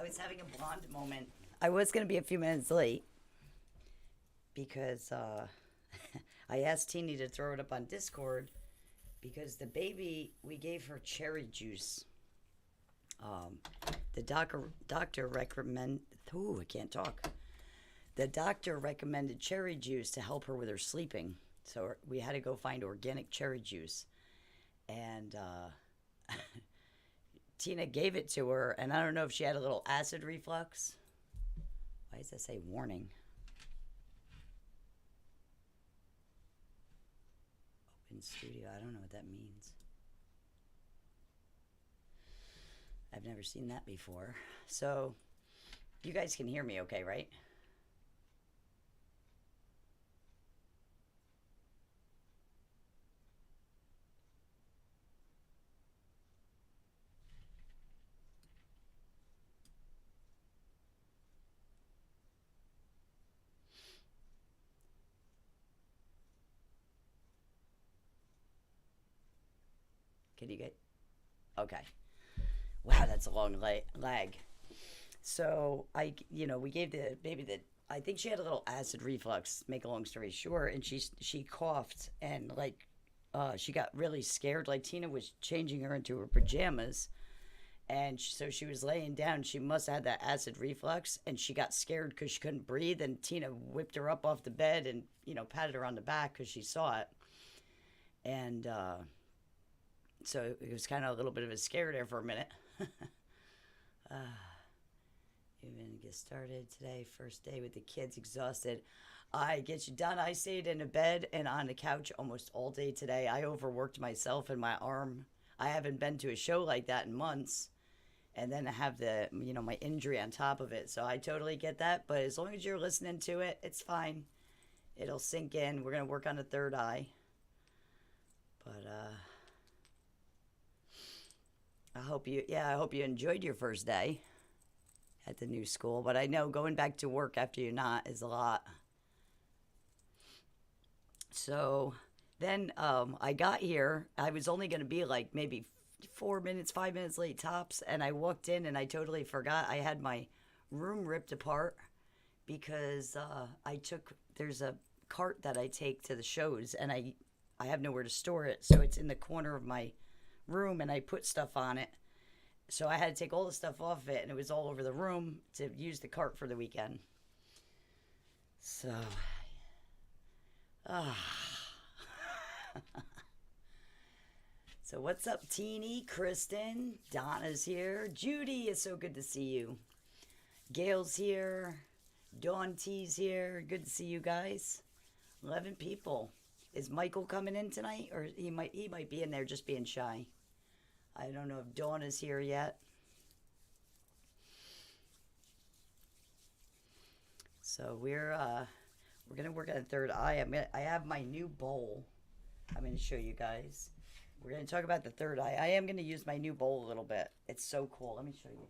was having a blonde moment. I was going to be a few minutes late because I asked Teeny to throw it up on Discord because the baby, we gave her cherry juice. Um, the doctor recommend. Ooh, I can't talk. The doctor recommended cherry juice to help her with her sleeping, so we had to go find organic cherry juice, and Tina gave it to her, and I don't know if she had a little acid reflux. Why does that say warning? Open studio. I don't know what that means. I've never seen that before. So, you guys can hear me okay, right? Can you get? Okay. Wow, that's a long lag. So we gave the baby the. I think she had a little acid reflux. Make a long story short, and she coughed and she got really scared. Like Tina was changing her into her pajamas, and so she was laying down. She must have had that acid reflux, and she got scared because she couldn't breathe. And Tina whipped her up off the bed and patted her on the back because she saw it, and so it was kind of a little bit of a scare there for a minute. uh, Even get started today. First day with the kids, exhausted. I get you done. I stayed in a bed and on the couch almost all day today. I overworked myself and my arm. I haven't been to a show like that in months. And then I have my injury on top of it. So I totally get that. But as long as you're listening to it, it's fine. It'll sink in. We're going to work on the third eye. But, I hope you enjoyed your first day at the new school. But I know going back to work after you're not is a lot. So then I got here. I was only going to be like maybe 4 minutes, 5 minutes late tops. And I walked in and I totally forgot I had my room ripped apart because there's a cart that I take to the shows and I have nowhere to store it. So it's in the corner of my room and I put stuff on it. So I had to take all the stuff off it and it was all over the room to use the cart for the weekend. So, so what's up, Teeny, Kristen, Donna's here, Judy, it's so good to see you. Gail's here, Dawn T's here, good to see you guys. 11 people. Is Michael coming in tonight, or he might be in there just being shy. I don't know if Dawn is here yet. So we're gonna work on the third eye. I have my new bowl. I'm gonna show you guys. We're gonna talk about the third eye. I am gonna use my new bowl a little bit. It's so cool. Let me show you.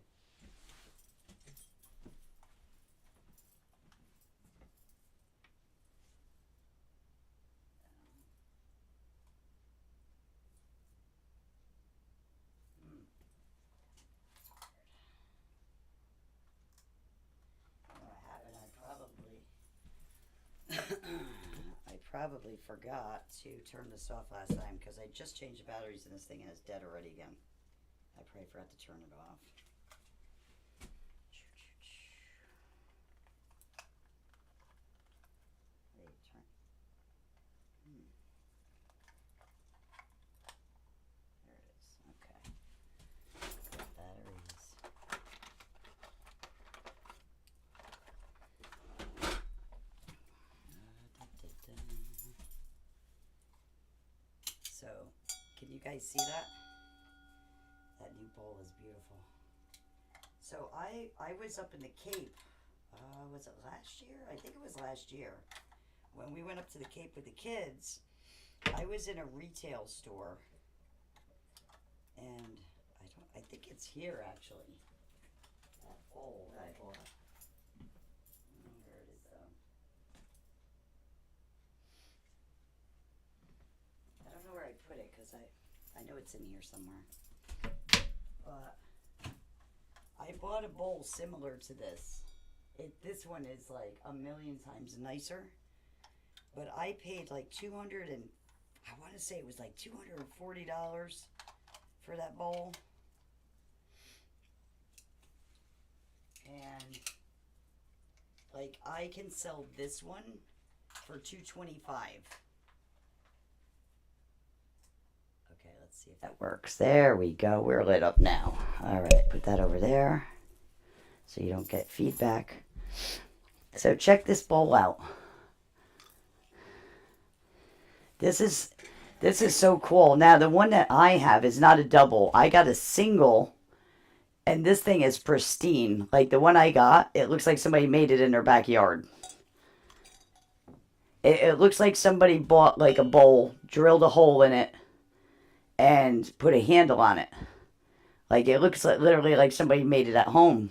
I probably forgot to turn this off last time because I just changed the batteries in this thing and it's dead already again. I probably forgot to turn it off. Wait, turn. There it is. Okay. Batteries. So, can you guys see that? That new bowl is beautiful. So I was up in the Cape. Was it last year? I think it was last year. When we went up to the Cape with the kids, I was in a retail store, and I think it's here actually. That bowl that I bought. Where it is though. I don't know where I put it because I know it's in here somewhere. But I I bought a bowl similar to this. This one is like a million times nicer, but I paid like 200 and I want to say it was like $240 for that bowl. And like I can sell this one for $225. Okay, let's see if that works. There we go. We're lit up now. All right, put that over there so you don't get feedback. So check this bowl out. This is so cool. Now the one that I have is not a double. I got a single, and this thing is pristine. Like the one I got, it looks like somebody made it in their backyard. It looks like somebody bought like a bowl, drilled a hole in it, and put a handle on it. Like it looks like literally like somebody made it at home.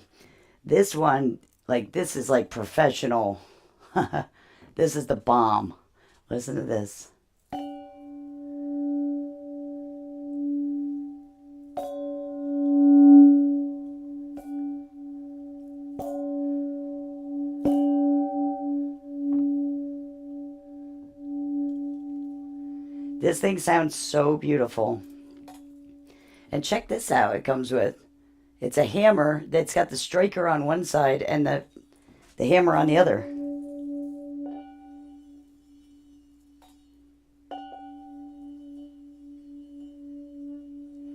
This one, like this is like professional. This is the bomb. Listen to this. This thing sounds so beautiful. And check this out. It comes with, it's a hammer that's got the striker on one side and the hammer on the other.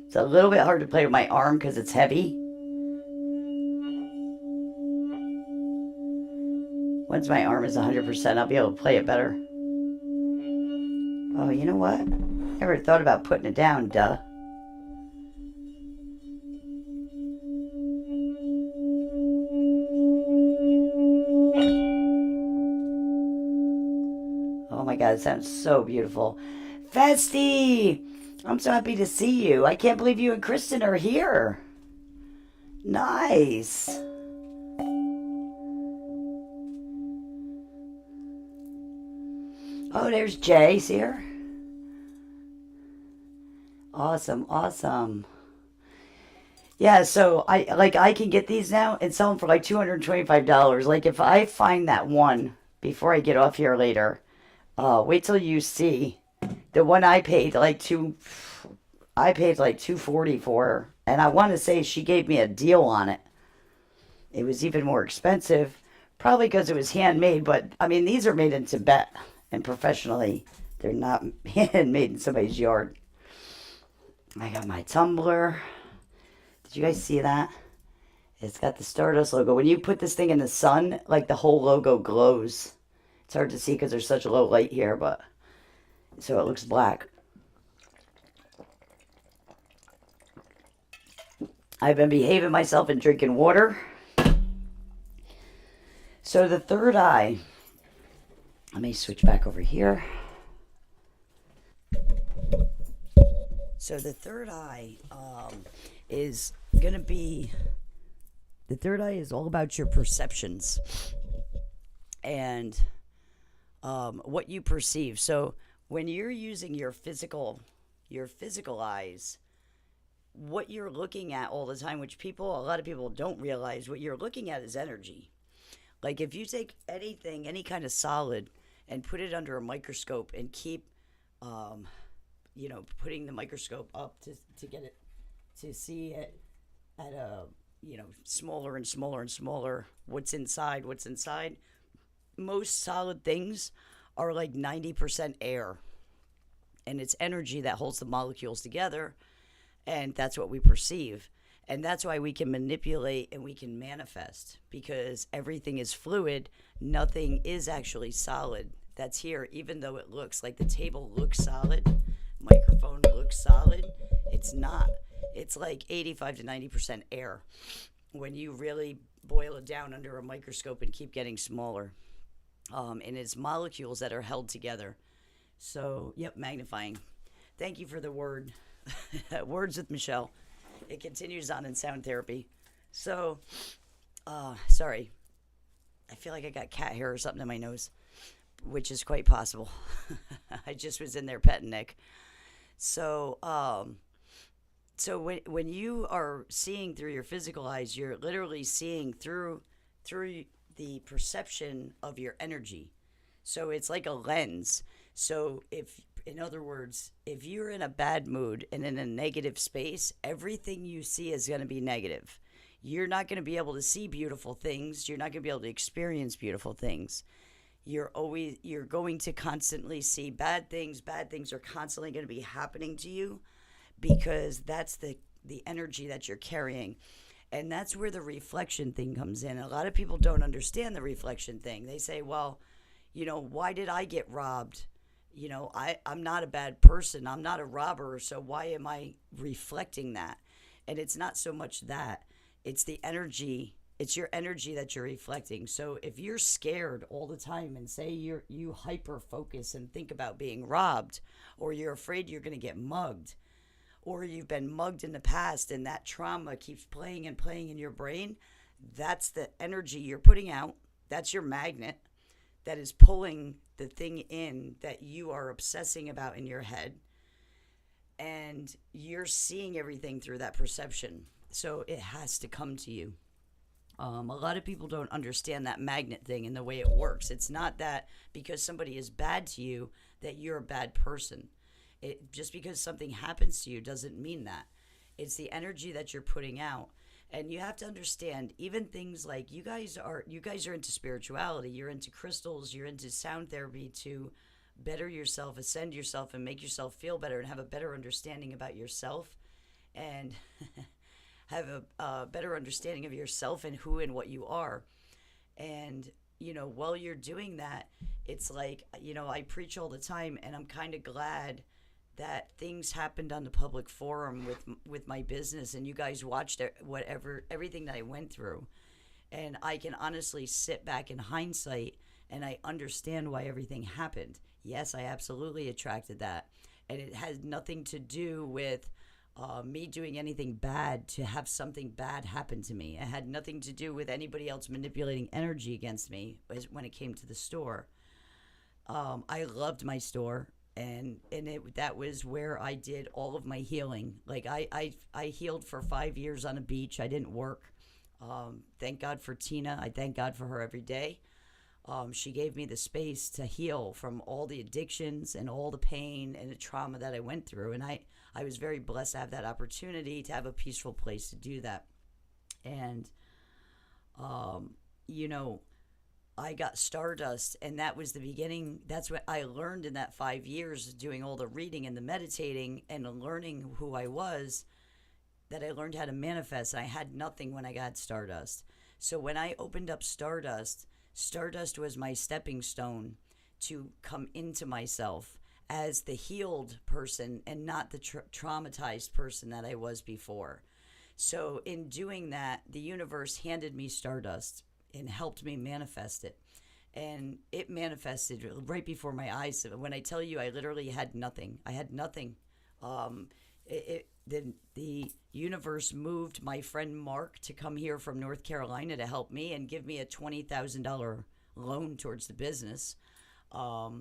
It's a little bit hard to play with my arm because it's heavy. Once my arm is 100%, I'll be able to play it better. Oh, you know what? Never thought about putting it down, duh. Oh my God, it sounds so beautiful. Festy! I'm so happy to see you. I can't believe you and Kristen are here. Nice. Oh, there's Jay. See her? Awesome, awesome. Yeah, so I can get these now and sell them for like $225. Like if I find that one before I get off here later, wait till you see the one I paid like 240 for her, and I want to say she gave me a deal on it. It was even more expensive, probably because it was handmade. But I mean, these are made in Tibet and professionally. They're not handmade in somebody's yard. I got my tumbler. Did you guys see that? It's got the Stardust logo. When you put this thing in the sun, like the whole logo glows. It's hard to see because there's such a low light here, but so it looks black. I've been behaving myself and drinking water. So the third eye, let me switch back over here. So the third eye is going to be, the third eye is all about your perceptions and what you perceive. So when you're using your physical eyes, what you're looking at all the time, which a lot of people don't realize, what you're looking at is energy. Like if you take anything, any kind of solid, and put it under a microscope and keep, putting the microscope up to get it, to see it at a, smaller and smaller and smaller, what's inside. Most solid things are like 90% air, and it's energy that holds the molecules together, and that's what we perceive. And that's why we can manipulate and we can manifest, because everything is fluid. Nothing is actually solid that's here, even though it looks like the table looks solid, microphone looks solid. It's not. It's like 85 to 90% air when you really boil it down under a microscope and keep getting smaller. And it's molecules that are held together. So, yep, magnifying. Thank you for the word. Words with Michelle. It continues on in sound therapy. So, sorry. I feel like I got cat hair or something in my nose, which is quite possible. I just was in there petting Nick. So So when you are seeing through your physical eyes, you're literally seeing through the perception of your energy. So it's like a lens. So if in other words, if you're in a bad mood and in a negative space, everything you see is going to be negative. You're not going to be able to see beautiful things. You're not going to be able to experience beautiful things. You're going to constantly see bad things. Bad things are constantly going to be happening to you because that's the energy that you're carrying. And that's where the reflection thing comes in. A lot of people don't understand the reflection thing. They say, well, why did I get robbed? I'm not a bad person. I'm not a robber. So why am I reflecting that? And it's not so much that, it's the energy. It's your energy that you're reflecting. So if you're scared all the time and say you hyper focus and think about being robbed, or you're afraid you're going to get mugged, or you've been mugged in the past and that trauma keeps playing and playing in your brain, that's the energy you're putting out. That's your magnet that is pulling the thing in that you are obsessing about in your head. And you're seeing everything through that perception. So it has to come to you. A lot of people don't understand that magnet thing and the way it works. It's not that because somebody is bad to you that you're a bad person. Just because something happens to you doesn't mean that. It's the energy that you're putting out. And you have to understand, even things like you guys are into spirituality, you're into crystals, you're into sound therapy to better yourself, ascend yourself, and make yourself feel better and have a better understanding about yourself and have a better understanding of yourself and who and what you are. And, while you're doing that, it's like, I preach all the time, and I'm kind of glad that things happened on the public forum with my business, and you guys watched everything that I went through. And I can honestly sit back in hindsight and I understand why everything happened. Yes, I absolutely attracted that. And it has nothing to do with me doing anything bad to have something bad happen to me. It had nothing to do with anybody else manipulating energy against me when it came to the store. I loved my store, and that was where I did all of my healing. Like I healed for 5 years on a beach. I didn't work. Thank God for Tina. I thank God for her every day. She gave me the space to heal from all the addictions and all the pain and the trauma that I went through. And I was very blessed to have that opportunity to have a peaceful place to do that. And, I got Stardust, and that was the beginning. That's what I learned in that 5 years doing all the reading and the meditating and learning who I was, that I learned how to manifest. I had nothing when I got Stardust. So when I opened up Stardust was my stepping stone to come into myself as the healed person and not the traumatized person that I was before. So in doing that, the universe handed me Stardust and helped me manifest it. And it manifested right before my eyes. When I tell you, I literally had nothing. I had nothing. The universe moved my friend Mark to come here from North Carolina to help me and give me a $20,000 loan towards the business. I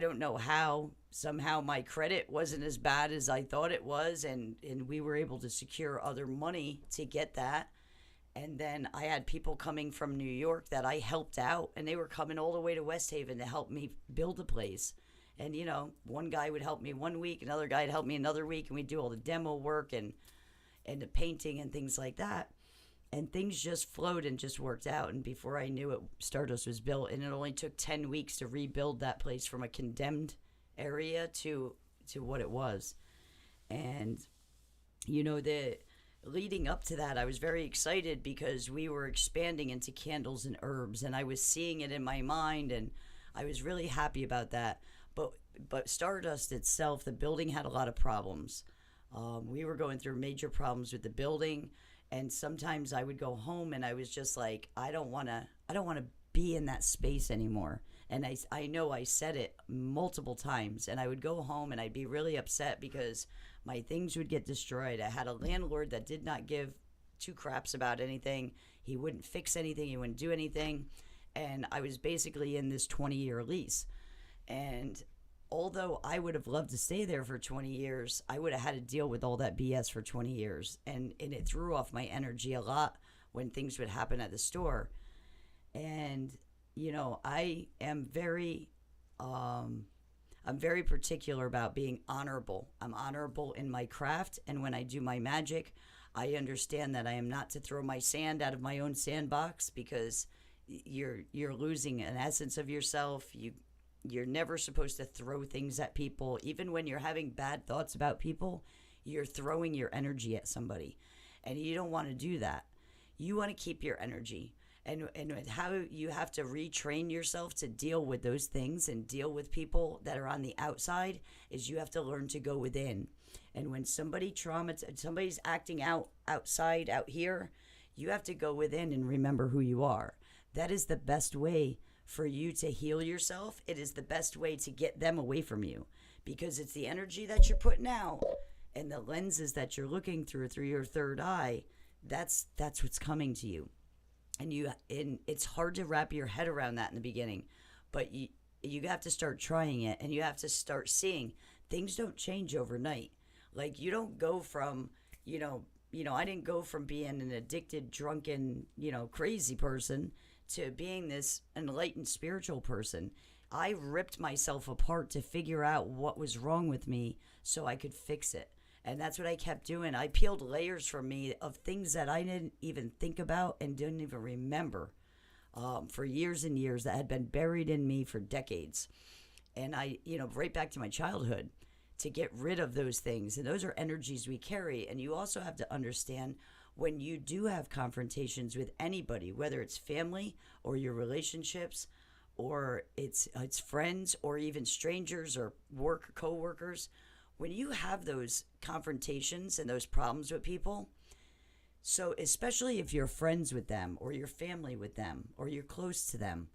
don't know how. Somehow my credit wasn't as bad as I thought it was, and we were able to secure other money to get that. And then I had people coming from New York that I helped out, and they were coming all the way to West Haven to help me build a place. And, one guy would help me 1 week, another guy would help me another week, and we'd do all the demo work and the painting and things like that. And things just flowed and just worked out. And before I knew it, Stardust was built. And it only took 10 weeks to rebuild that place from a condemned area to what it was. And, the leading up to that, I was very excited because we were expanding into candles and herbs. And I was seeing it in my mind, and I was really happy about that. But Stardust itself, the building had a lot of problems. We were going through major problems with the building. And sometimes I would go home and I was just like, I don't want to be in that space anymore. And I know I said it multiple times, and I would go home and I'd be really upset because my things would get destroyed. I had a landlord that did not give two craps about anything. He wouldn't fix anything. He wouldn't do anything. And I was basically in this 20-year lease. And although I would have loved to stay there for 20 years, I would have had to deal with all that BS for 20 years. And it threw off my energy a lot when things would happen at the store. And, I am I'm very particular about being honorable. I'm honorable in my craft. And when I do my magic, I understand that I am not to throw my sand out of my own sandbox, because you're losing an essence of yourself. You're never supposed to throw things at people. Even when you're having bad thoughts about people, you're throwing your energy at somebody. And you don't want to do that. You want to keep your energy. And how you have to retrain yourself to deal with those things and deal with people that are on the outside is you have to learn to go within. And when somebody's acting outside out here, you have to go within and remember who you are. That is the best way for you to heal yourself. It is the best way to get them away from you, because it's the energy that you're putting out and the lenses that you're looking through your third eye. That's what's coming to you. And it's hard to wrap your head around that in the beginning, but you have to start trying it, and you have to start seeing things don't change overnight. Like, you don't go from, I didn't go from being an addicted, drunken, crazy person to being this enlightened spiritual person. I ripped myself apart to figure out what was wrong with me so I could fix it. And that's what I kept doing. I peeled layers from me of things that I didn't even think about and didn't even remember for years and years, that had been buried in me for decades. And I, right back to my childhood, to get rid of those things. And those are energies we carry. And you also have to understand, when you do have confrontations with anybody, whether it's family or your relationships, or it's friends or even strangers or co-workers, when you have those confrontations and those problems with people, so especially if you're friends with them or you're family with them or you're close to them,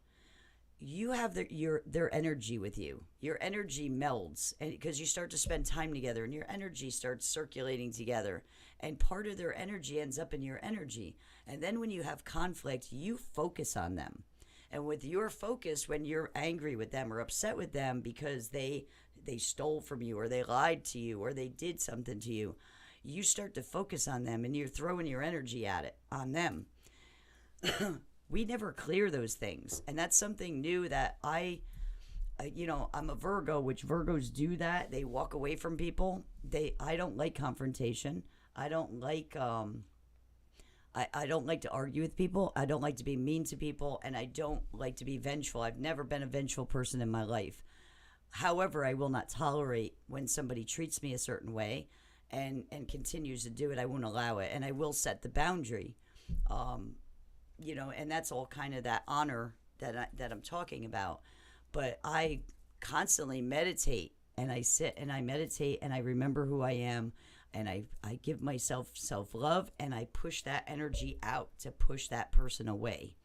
you have their energy with you. Your energy melds, and because you start to spend time together and your energy starts circulating together, and part of their energy ends up in your energy. And then when you have conflict, you focus on them. And with your focus, when you're angry with them or upset with them because they stole from you or they lied to you or they did something to you, you start to focus on them and you're throwing your energy on them. We never clear those things. And that's something new that I'm a Virgo, which Virgos do that. They walk away from people. I don't like confrontation. I don't like I don't like to argue with people. I don't like to be mean to people, and I don't like to be vengeful. I've never been a vengeful person in my life. However, I will not tolerate when somebody treats me a certain way and continues to do it. I won't allow it, and I will set the boundary. And that's all kind of that honor that I'm talking about. But I constantly meditate, and I sit and I meditate, and I remember who I am, and I give myself self-love, and I push that energy out to push that person away.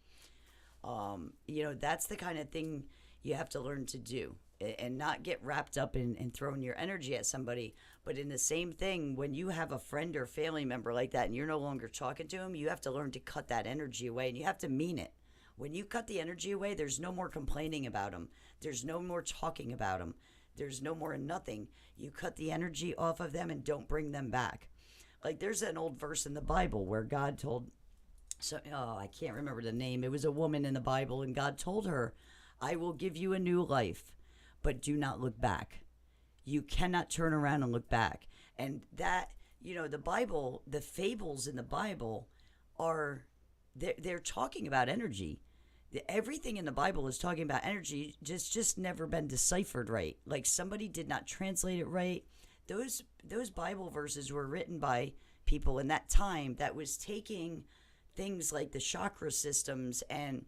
That's the kind of thing you have to learn to do, and not get wrapped up in throwing your energy at somebody. But in the same thing, when you have a friend or family member like that and you're no longer talking to them, you have to learn to cut that energy away, and you have to mean it. When you cut the energy away, there's no more complaining about them. There's no more talking about them. There's no more nothing. You cut the energy off of them and don't bring them back. Like, there's an old verse in the Bible where God told, I can't remember the name. It was a woman in the Bible, and God told her, I will give you a new life, but do not look back. You cannot turn around and look back. And that, the Bible, the fables in the Bible they're talking about energy. Everything in the Bible is talking about energy, just never been deciphered right. Like, somebody did not translate it right. Those Bible verses were written by people in that time that was taking things like the chakra systems and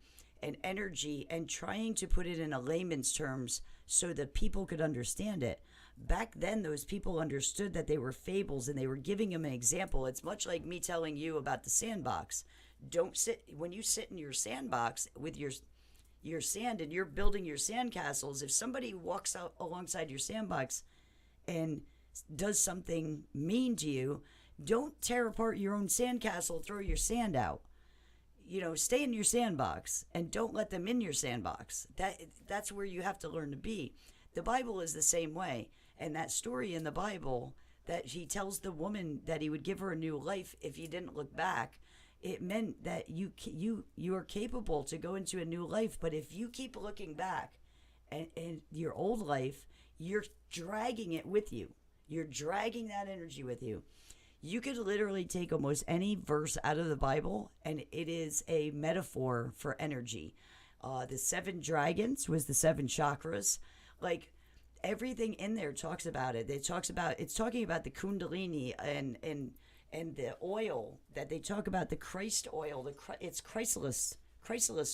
energy and trying to put it in a layman's terms so that people could understand it. Back then, those people understood that they were fables, and they were giving them an example. It's much like me telling you about the sandbox. When you sit in your sandbox with your sand and you're building your sandcastles, if somebody walks out alongside your sandbox and does something mean to you, don't tear apart your own sandcastle, throw your sand out. Stay in your sandbox and don't let them in your sandbox. That's where you have to learn to be. The Bible is the same way. And that story in the Bible that he tells the woman that he would give her a new life if you didn't look back, it meant that you are capable to go into a new life. But if you keep looking back and your old life, you're dragging it with you. You're dragging that energy with you. You could literally take almost any verse out of the Bible, and it is a metaphor for energy. The 7 dragons was the 7 chakras. Like, everything in there talks about it. It's talking about the Kundalini and the oil that they talk about, the Christ oil. It's Chrysalis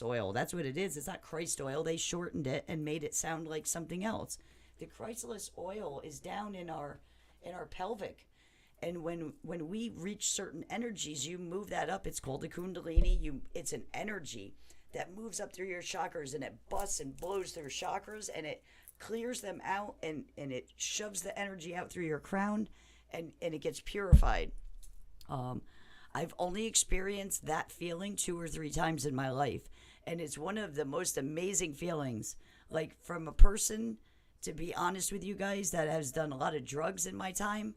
oil. That's what it is. It's not Christ oil. They shortened it and made it sound like something else. The Chrysalis oil is down in our pelvic. And when we reach certain energies, you move that up. It's called the Kundalini. It's an energy that moves up through your chakras, and it busts and blows through chakras, and it clears them out, and it shoves the energy out through your crown, and it gets purified. I've only experienced that feeling 2 or 3 times in my life, and it's one of the most amazing feelings. Like, from a person, to be honest with you guys, that has done a lot of drugs in my time,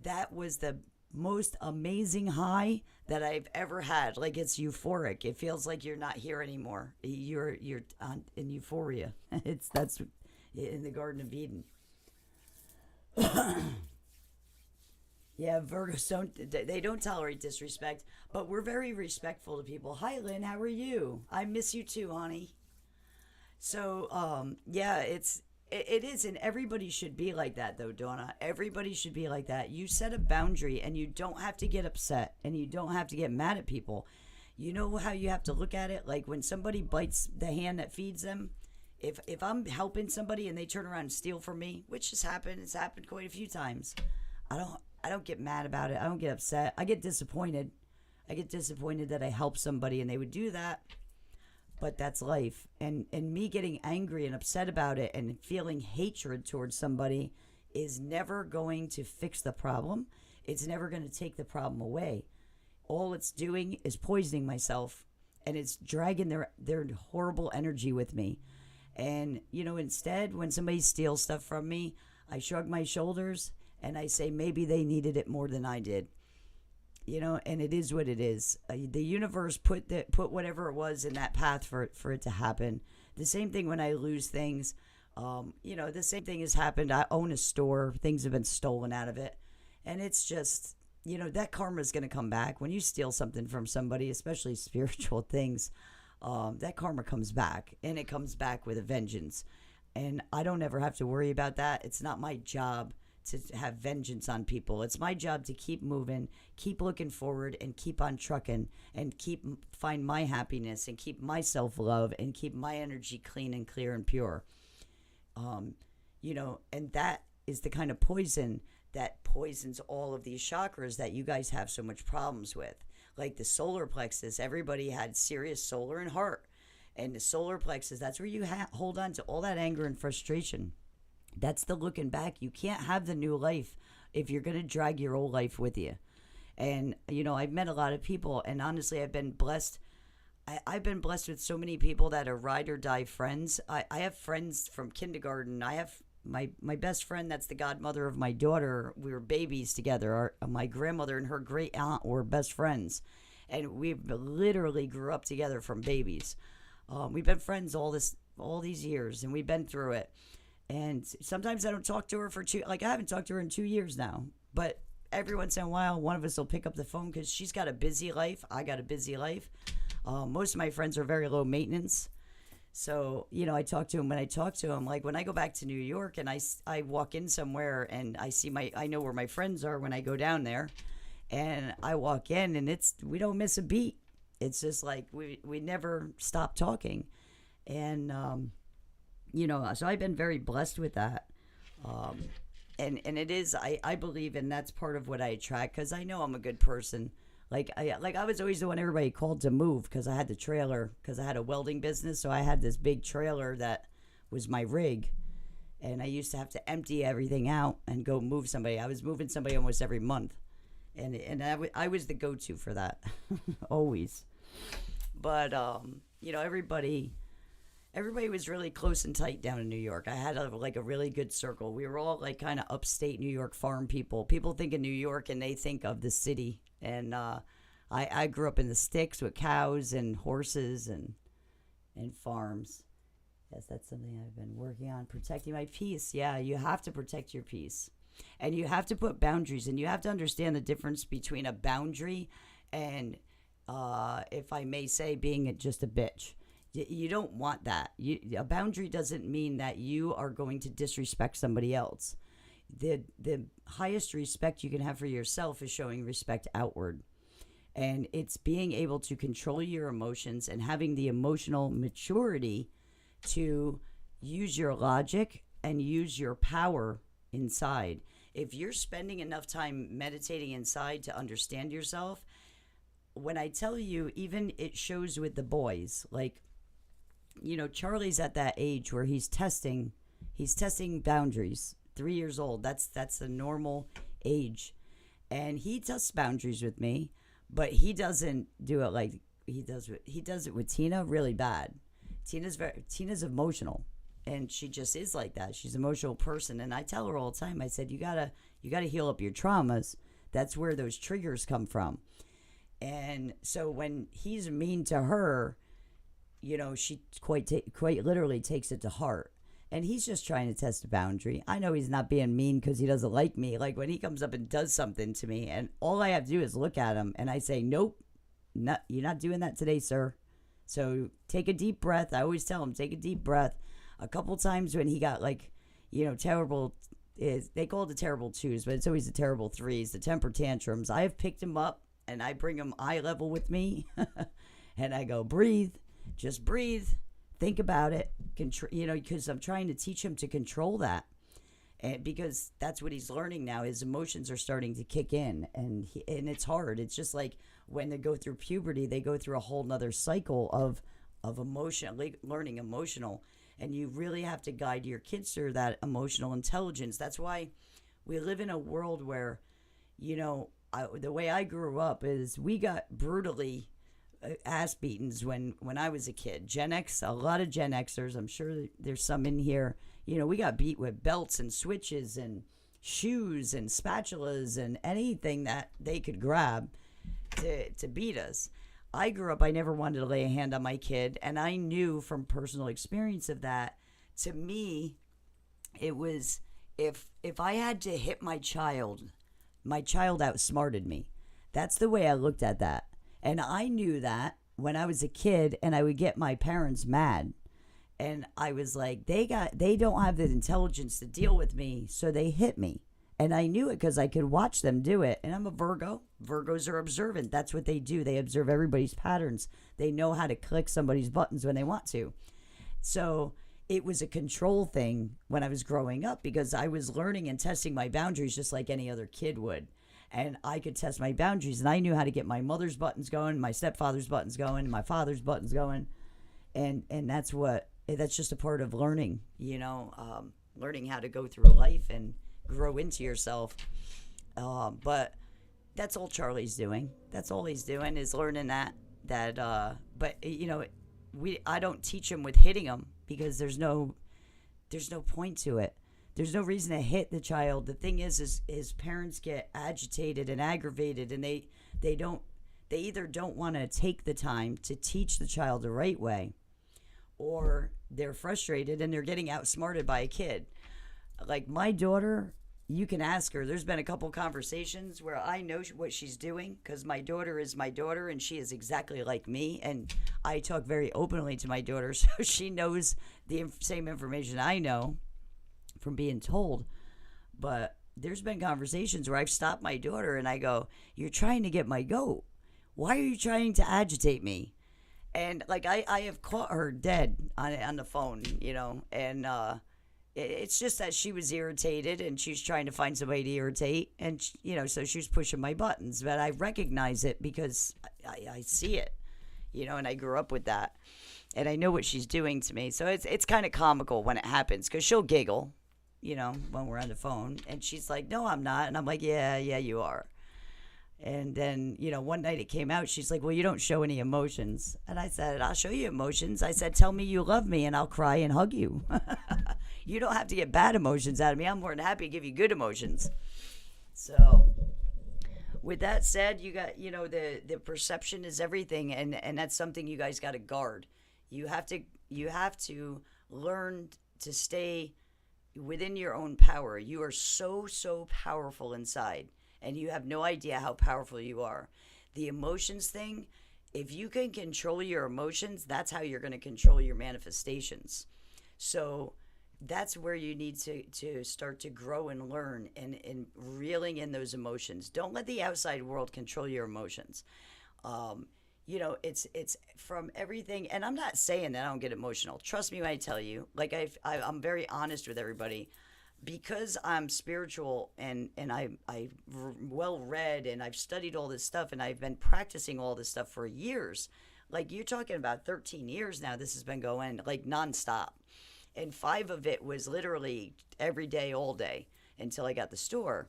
that was the most amazing high that I've ever had. Like, it's euphoric. It feels like you're not here anymore. You're in euphoria. That's in the Garden of Eden. Yeah, Virgos they don't tolerate disrespect, but we're very respectful to people. Hi, Lynn, how are you? I miss you too, honey. So, yeah, it is, and everybody should be like that, though, Donna. Everybody should be like that. You set a boundary, and you don't have to get upset, and you don't have to get mad at people. You know how you have to look at it? Like, when somebody bites the hand that feeds them, if I'm helping somebody and they turn around and steal from me, which has happened, it's happened quite a few times, I don't get mad about it. I don't get upset. I get disappointed. I get disappointed that I helped somebody and they would do that. But that's life. And me getting angry and upset about it and feeling hatred towards somebody is never going to fix the problem. It's never going to take the problem away. All it's doing is poisoning myself, and it's dragging their horrible energy with me. And, instead, when somebody steals stuff from me, I shrug my shoulders and I say maybe they needed it more than I did. And it is what it is. The universe put whatever it was in that path for it to happen. The same thing when I lose things. The same thing has happened. I own a store. Things have been stolen out of it. And it's just, that karma is going to come back. When you steal something from somebody, especially spiritual things, that karma comes back. And it comes back with a vengeance. And I don't ever have to worry about that. It's not my job to have vengeance on people. It's my job to keep moving, keep looking forward, and keep on trucking, and find my happiness, and keep my self-love, and keep my energy clean and clear and pure. And that is the kind of poison that poisons all of these chakras that you guys have so much problems with. Like the solar plexus, everybody had serious solar and heart. And the solar plexus, that's where you hold on to all that anger and frustration. That's the looking back. You can't have the new life if you're going to drag your old life with you. And, I've met a lot of people, and honestly, I've been blessed. I've been blessed with so many people that are ride or die friends. I have friends from kindergarten. I have my best friend that's the godmother of my daughter. We were babies together. My grandmother and her great aunt were best friends. And we literally grew up together from babies. We've been friends all these years, and we've been through it. And sometimes I don't talk to her I haven't talked to her in 2 years now. But every once in a while, one of us will pick up the phone because she's got a busy life. I got a busy life. Most of my friends are very low maintenance. So, I talk to them when I talk to them. Like when I go back to New York and I walk in somewhere and I know where my friends are when I go down there. And I walk in and we don't miss a beat. It's just like we never stop talking. And, so I've been very blessed with that. And it is, I believe, and that's part of what I attract, because I know I'm a good person. I was always the one everybody called to move, because I had the trailer, because I had a welding business. So I had this big trailer that was my rig. And I used to have to empty everything out and go move somebody. I was moving somebody almost every month. And I was the go-to for that. Always. But, everybody everybody was really close and tight down in New York. I had like a really good circle. We were all like kind of upstate New York farm people. People think of New York and they think of the city. And I grew up in the sticks with cows and horses and farms. Yes, that's something I've been working on, protecting my peace. Yeah, you have to protect your peace. And you have to put boundaries, and you have to understand the difference between a boundary and, if I may say, being just a bitch. You don't want that. A boundary doesn't mean that you are going to disrespect somebody else. The highest respect you can have for yourself is showing respect outward. And it's being able to control your emotions and having the emotional maturity to use your logic and use your power inside. If you're spending enough time meditating inside to understand yourself, when I tell you, even it shows with the boys, like, Charlie's at that age where he's testing boundaries. 3 years old. That's the normal age. And he tests boundaries with me, but he doesn't do it like he does it with Tina really bad. Tina's emotional, and she just is like that. She's an emotional person, and I tell her all the time. I said, you gotta heal up your traumas. That's where those triggers come from. And so when he's mean to her, she quite literally takes it to heart. And he's just trying to test a boundary. I know he's not being mean because he doesn't like me. Like when he comes up and does something to me, and all I have to do is look at him, and I say, nope, you're not doing that today, sir. So take a deep breath. I always tell him, take a deep breath. A couple times when he got terrible, they call it the terrible twos, but it's always the terrible threes, the temper tantrums. I have picked him up and I bring him eye level with me and I go, breathe, just breathe. Think about it, because I'm trying to teach him to control that. And because that's what he's learning now. His emotions are starting to kick in, and it's hard. It's just like when they go through puberty, they go through a whole nother cycle of emotion, like learning emotional. And you really have to guide your kids through that emotional intelligence. That's why we live in a world where, the way I grew up is we got brutally ass beatings when I was a kid. Gen X, a lot of Gen Xers, I'm sure there's some in here, we got beat with belts and switches and shoes and spatulas and anything that they could grab to beat us. I grew up, I never wanted to lay a hand on my kid, and I knew from personal experience of that, to me, it was, if I had to hit my child outsmarted me. That's the way I looked at that. And I knew that when I was a kid, and I would get my parents mad. And I was like, they don't have the intelligence to deal with me, so they hit me. And I knew it because I could watch them do it. And I'm a Virgo. Virgos are observant. That's what they do. They observe everybody's patterns. They know how to click somebody's buttons when they want to. So it was a control thing when I was growing up, because I was learning and testing my boundaries just like any other kid would. And I could test my boundaries, and I knew how to get my mother's buttons going, my stepfather's buttons going, and my father's buttons going. And that's just a part of learning, learning how to go through life and grow into yourself. But that's all Charlie's doing. That's all he's doing is learning that. But I don't teach him with hitting him, because there's no point to it. There's no reason to hit the child. The thing is his parents get agitated and aggravated, and they either don't want to take the time to teach the child the right way, or they're frustrated and they're getting outsmarted by a kid. Like my daughter, you can ask her. There's been a couple conversations where I know what she's doing, because my daughter is my daughter, and she is exactly like me. And I talk very openly to my daughter, so she knows the same information I know from being told. But there's been conversations where I've stopped my daughter and I go, you're trying to get my goat. Why are you trying to agitate me? And like I have caught her dead on the phone, and it's just that she was irritated and she's trying to find somebody to irritate, and so she was pushing my buttons. But I recognize it because I see it, and I grew up with that, and I know what she's doing to me. So it's kind of comical when it happens, because she'll giggle, when we're on the phone, and she's like, no, I'm not. And I'm like, yeah, you are. And then, one night it came out. She's like, well, you don't show any emotions. And I said, I'll show you emotions. I said, tell me you love me and I'll cry and hug you. You don't have to get bad emotions out of me. I'm more than happy to give you good emotions. So, with that said, you got, the perception is everything. And that's something you guys got to guard. You have to learn to stay within your own power. You are so, so powerful inside, and you have no idea how powerful you are. The emotions thing, if you can control your emotions, that's how you're going to control your manifestations. So that's where you need to start to grow and learn and reeling in those emotions. Don't let the outside world control your emotions. It's from everything. And I'm not saying that I don't get emotional. Trust me when I tell you, like I'm very honest with everybody because I'm spiritual and I well read and I've studied all this stuff and I've been practicing all this stuff for years. Like you're talking about 13 years now. This has been going like nonstop. And 5 of it was literally every day, all day until I got the store.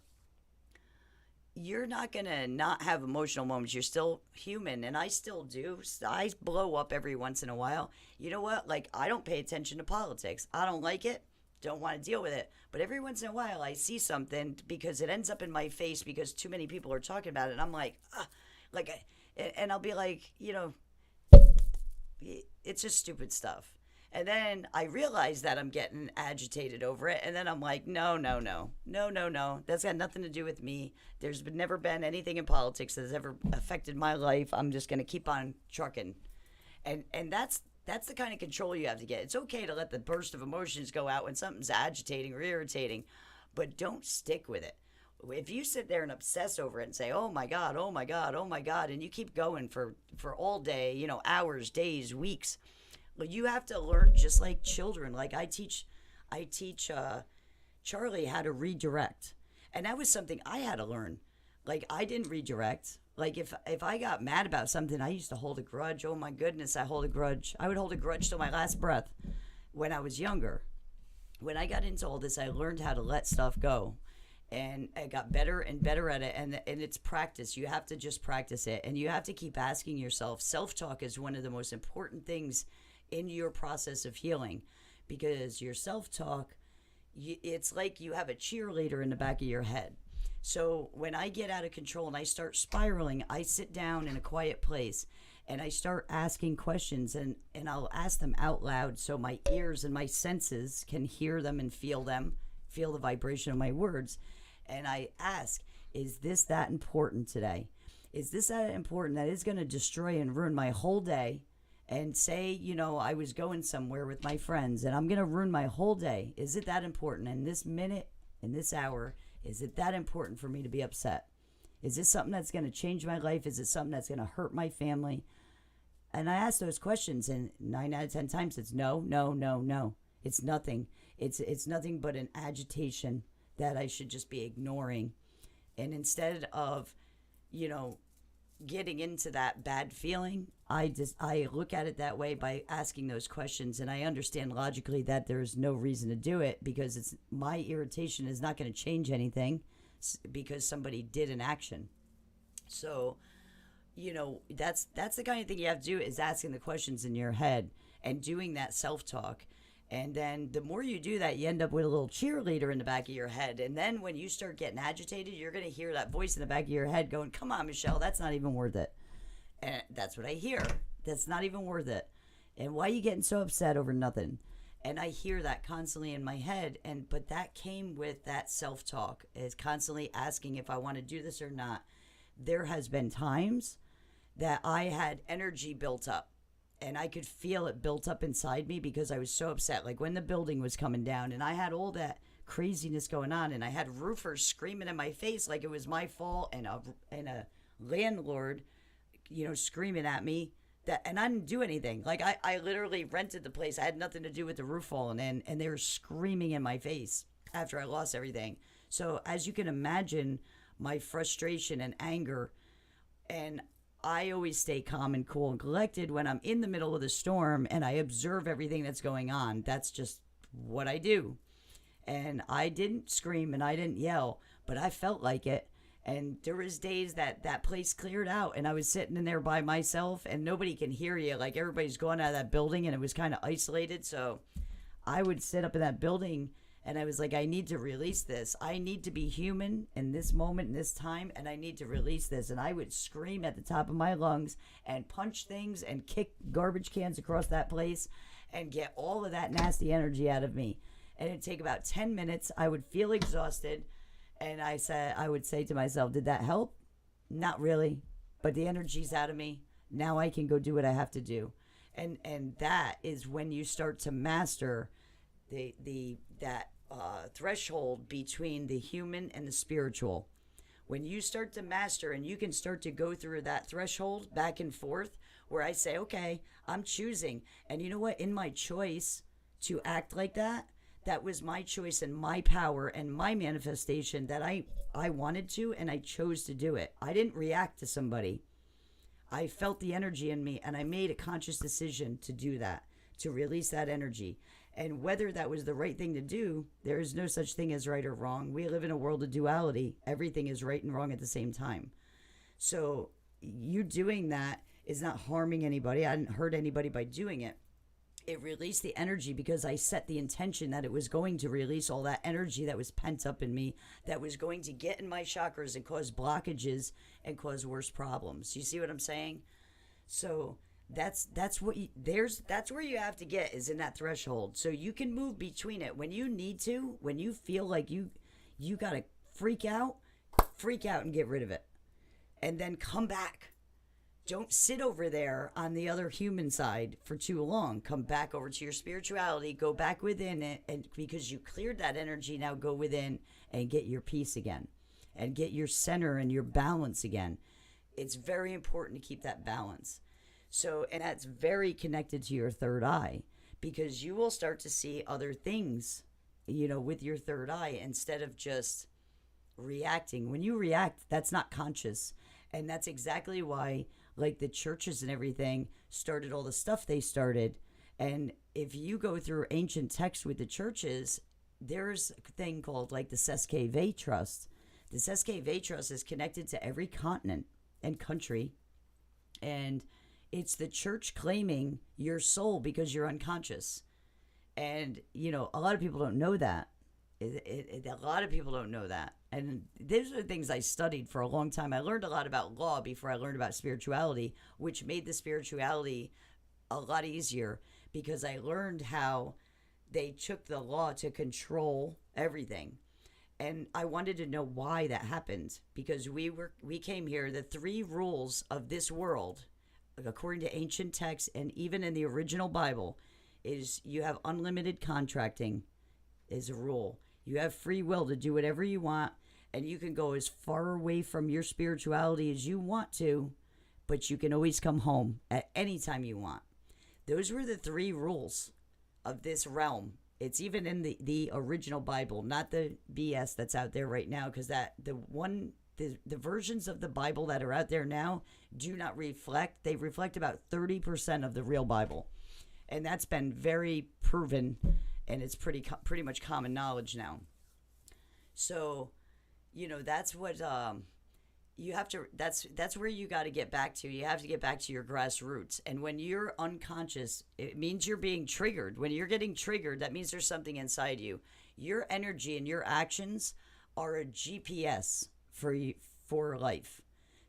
You're not going to not have emotional moments. You're still human, and I still do. I blow up every once in a while. You know what? Like, I don't pay attention to politics. I don't like it, don't want to deal with it. But every once in a while, I see something because it ends up in my face because too many people are talking about it. And I'm like, and I'll be like, it's just stupid stuff. And then I realize that I'm getting agitated over it. And then I'm like, no. That's got nothing to do with me. There's never been anything in politics that has ever affected my life. I'm just going to keep on trucking. And that's the kind of control you have to get. It's okay to let the burst of emotions go out when something's agitating or irritating, but don't stick with it. If you sit there and obsess over it and say, oh my God, oh my God, oh my God, and you keep going for all day, hours, days, weeks, well, you have to learn just like children. Like I teach Charlie how to redirect. And that was something I had to learn. Like I didn't redirect. Like if I got mad about something, I used to hold a grudge. Oh my goodness, I would hold a grudge till my last breath when I was younger. When I got into all this, I learned how to let stuff go. And I got better and better at it. And it's practice. You have to just practice it. And you have to keep asking yourself. Self-talk is one of the most important things in your process of healing, because your self-talk, it's like you have a cheerleader in the back of your head. So when I get out of control and I start spiraling, I sit down in a quiet place and I start asking questions, and I'll ask them out loud so my ears and my senses can hear them and feel the vibration of my words. And I ask, is this that important today? Is this that important that it's going to destroy and ruin my whole day? And say, I was going somewhere with my friends and I'm going to ruin my whole day. Is it that important? In this minute, in this hour, is it that important for me to be upset? Is this something that's going to change my life? Is it something that's going to hurt my family? And I ask those questions, and 9 out of 10 times it's no. It's nothing. It's nothing but an agitation that I should just be ignoring. And instead of, getting into that bad feeling, I look at it that way by asking those questions, and I understand logically that there's no reason to do it because it's my irritation is not going to change anything because somebody did an action. So, that's the kind of thing you have to do, is asking the questions in your head and doing that self-talk. And then the more you do that, you end up with a little cheerleader in the back of your head. And then when you start getting agitated, you're going to hear that voice in the back of your head going, come on, Michelle, that's not even worth it. And that's what I hear. That's not even worth it. And why are you getting so upset over nothing? And I hear that constantly in my head. But that came with that self-talk, is constantly asking if I want to do this or not. There has been times that I had energy built up. And I could feel it built up inside me because I was so upset. Like when the building was coming down and I had all that craziness going on, and I had roofers screaming in my face like it was my fault, and a landlord, screaming at me and I didn't do anything. Like I literally rented the place. I had nothing to do with the roof falling in, and they were screaming in my face after I lost everything. So as you can imagine, my frustration and anger, and I always stay calm and cool and collected when I'm in the middle of the storm and I observe everything that's going on. That's just what I do. And I didn't scream and I didn't yell, but I felt like it. And there was days that that place cleared out and I was sitting in there by myself and nobody can hear you. Like everybody's going out of that building and it was kind of isolated. So I would sit up in that building and I was like, I need to release this. I need to be human in this moment, in this time, and I need to release this. And I would scream at the top of my lungs and punch things and kick garbage cans across that place and get all of that nasty energy out of me. And it'd take about 10 minutes. I would feel exhausted. And I would say to myself, did that help? Not really, but the energy's out of me. Now I can go do what I have to do. And that is when you start to master that threshold between the human and the spiritual. When you start to master and you can start to go through that threshold back and forth where I say, okay, I'm choosing. And you know what? In my choice to act like that, that was my choice and my power and my manifestation that I wanted to, and I chose to do it. I didn't react to somebody. I felt the energy in me and I made a conscious decision to do that, to release that energy. And whether that was the right thing to do, there is no such thing as right or wrong. We live in a world of duality. Everything is right and wrong at the same time. So you doing that is not harming anybody. I didn't hurt anybody by doing it. It released the energy because I set the intention that it was going to release all that energy that was pent up in me, that was going to get in my chakras and cause blockages and cause worse problems. You see what I'm saying? So that's where you have to get, is in that threshold. So you can move between it when you need to, when you feel like you got to freak out and get rid of it. And then come back. Don't sit over there on the other human side for too long. Come back over to your spirituality. Go back within it. And because you cleared that energy, now go within and get your peace again. And get your center and your balance again. It's very important to keep that balance. So, and that's very connected to your third eye. Because you will start to see other things, with your third eye instead of just reacting. When you react, that's not conscious. And that's exactly why, like, the churches and everything started all the stuff they started. And if you go through ancient texts with the churches, there's a thing called like the Seskeve Trust. The Seskeve Trust is connected to every continent and country. And it's the church claiming your soul because you're unconscious. And, a lot of people don't know that. A lot of people don't know that. And these are the things I studied for a long time. I learned a lot about law before I learned about spirituality, which made the spirituality a lot easier because I learned how they took the law to control everything. And I wanted to know why that happened, because we came here, the 3 rules of this world, according to ancient texts and even in the original Bible, is you have unlimited contracting is a rule. You have free will to do whatever you want, and you can go as far away from your spirituality as you want to, but you can always come home at any time you want. Those were the 3 rules of this realm. It's even in the original Bible, not the BS that's out there right now, because the versions of the Bible that are out there now do not reflect. They reflect about 30% of the real Bible, and that's been very proven. And it's pretty much common knowledge now. So, that's what you have to. That's where you got to get back to. You have to get back to your grassroots. And when you're unconscious, it means you're being triggered. When you're getting triggered, that means there's something inside you. Your energy and your actions are a GPS for life.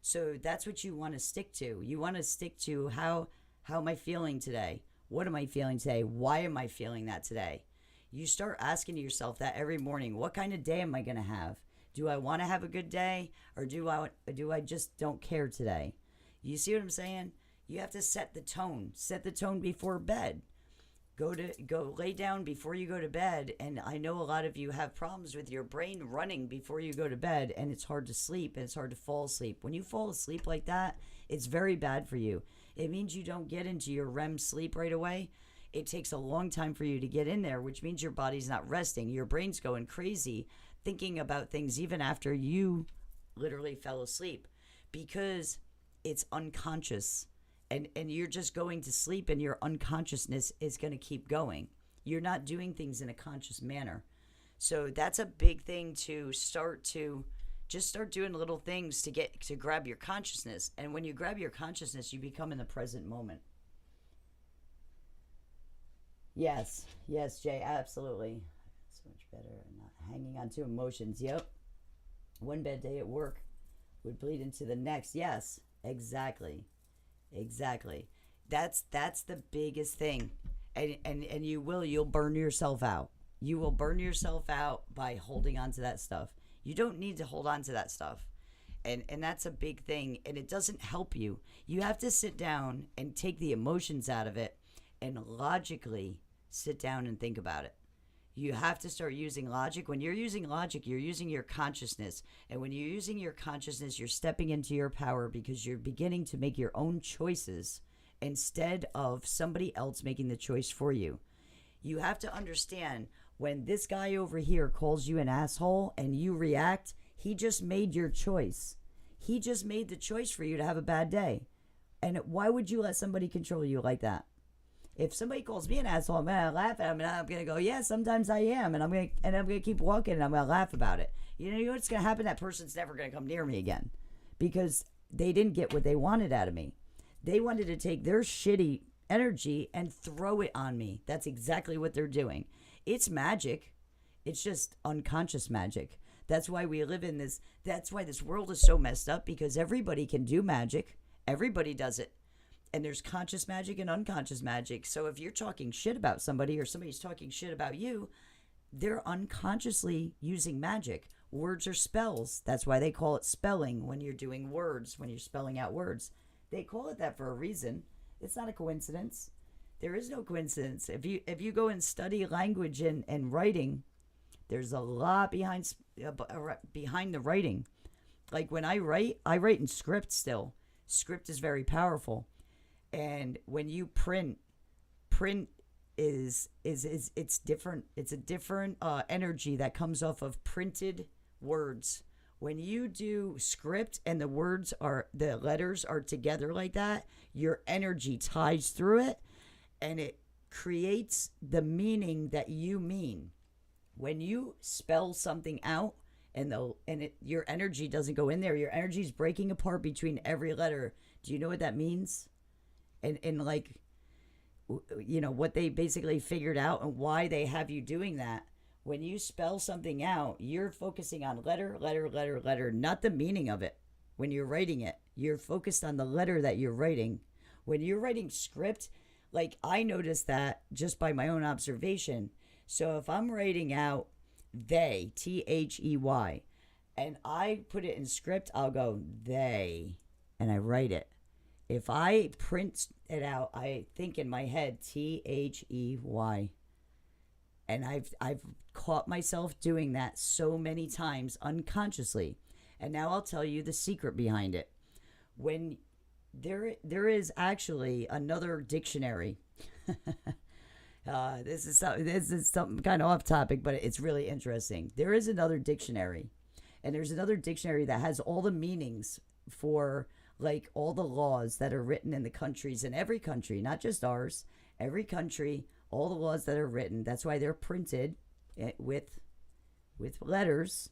So that's what you want to stick to. You want to stick to how am I feeling today? What am I feeling today? Why am I feeling that today? You start asking yourself that every morning. What kind of day am I going to have? Do I want to have a good day, or do I just don't care today? You see what I'm saying? You have to set the tone. Set the tone before bed. Go lay down before you go to bed. And I know a lot of you have problems with your brain running before you go to bed, and it's hard to sleep and it's hard to fall asleep. When you fall asleep like that, it's very bad for you. It means you don't get into your REM sleep right away. It takes a long time for you to get in there, which means your body's not resting. Your brain's going crazy thinking about things even after you literally fell asleep, because it's unconscious. And you're just going to sleep, and your unconsciousness is going to keep going. You're not doing things in a conscious manner. So that's a big thing to start to Just start doing little things to grab your consciousness. And when you grab your consciousness, you become in the present moment. Yes, yes, Jay, absolutely. So much better. Not hanging on to emotions. Yep. One bad day at work would bleed into the next. Yes, exactly. Exactly. That's the biggest thing. And you'll burn yourself out. You will burn yourself out by holding on to that stuff. You don't need to hold on to that stuff. And that's a big thing, and it doesn't help you. You have to sit down and take the emotions out of it and logically sit down and think about it. You have to start using logic. When you're using logic, you're using your consciousness. And when you're using your consciousness, you're stepping into your power because you're beginning to make your own choices instead of somebody else making the choice for you. You have to understand, when this guy over here calls you an asshole and you react, he just made your choice. He just made the choice for you to have a bad day. And why would you let somebody control you like that? If somebody calls me an asshole, I'm gonna laugh at him, and I'm gonna go, yeah, sometimes I am, and I'm gonna keep walking, and I'm gonna laugh about it. You know what's gonna happen? That person's never gonna come near me again, because they didn't get what they wanted out of me. They wanted to take their shitty energy and throw it on me. That's exactly what they're doing. It's magic. It's just unconscious magic. That's why we live in this. That's why this world is so messed up, because everybody can do magic. Everybody does it. And there's conscious magic and unconscious magic. So if you're talking shit about somebody, or somebody's talking shit about you, they're unconsciously using magic. Words are spells. That's why they call it spelling when you're doing words, when you're spelling out words. They call it that for a reason. It's not a coincidence. There is no coincidence. If you go and study language and writing, there's a lot behind the writing. Like when I write in script still. Script is very powerful. And when you print is it's different. It's a different energy that comes off of printed words. When you do script and the letters are together like that, your energy ties through it, and it creates the meaning that you mean. When you spell something out your energy doesn't go in there, your energy is breaking apart between every letter. Do you know what that means? And like, you know, what they basically figured out and why they have you doing that. When you spell something out, you're focusing on letter, not the meaning of it. When you're writing it, you're focused on the letter that you're writing. When you're writing script, like I noticed that just by my own observation. So if I'm writing out they, They, and I put it in script, I'll go they, and I write it. If I print it out, I think in my head They. And I've caught myself doing that so many times unconsciously. And now I'll tell you the secret behind it. When there is actually another dictionary. This is something kind of off topic, but it's really interesting. There is another dictionary, and there's another dictionary that has all the meanings for like all the laws that are written in the countries, in every country, not just ours, every country, all the laws that are written. That's why they're printed with letters,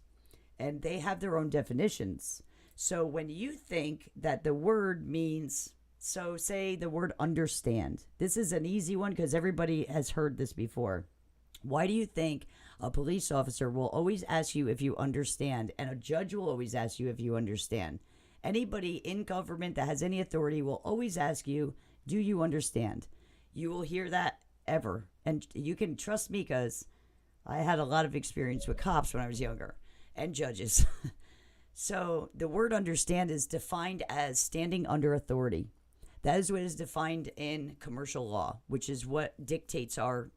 and they have their own definitions. So when you think that the word means, so say the word understand. This is an easy one because everybody has heard this before. Why do you think a police officer will always ask you if you understand, and a judge will always ask you if you understand? Anybody in government that has any authority will always ask you, do you understand? You will hear that ever. And you can trust me because I had a lot of experience with cops when I was younger, and judges. So the word understand is defined as standing under authority. That is what is defined in commercial law, which is what dictates our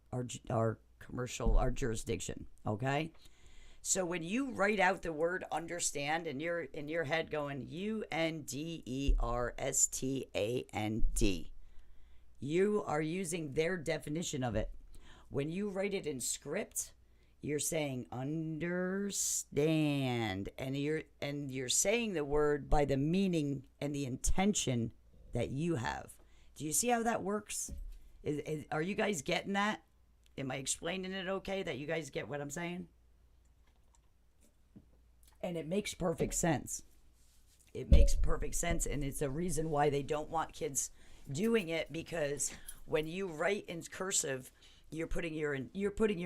jurisdiction. Okay? So when you write out the word understand, and you're in your head going UNDERSTAND, you are using their definition of it. When you write it in script, you're saying understand, and you're saying the word by the meaning and the intention that you have. Do you see how that works? Are you guys getting that? Am I explaining it okay that you guys get what I'm saying? And it makes perfect sense. It makes perfect sense, and it's a reason why they don't want kids doing it, because when you write in cursive, you're putting your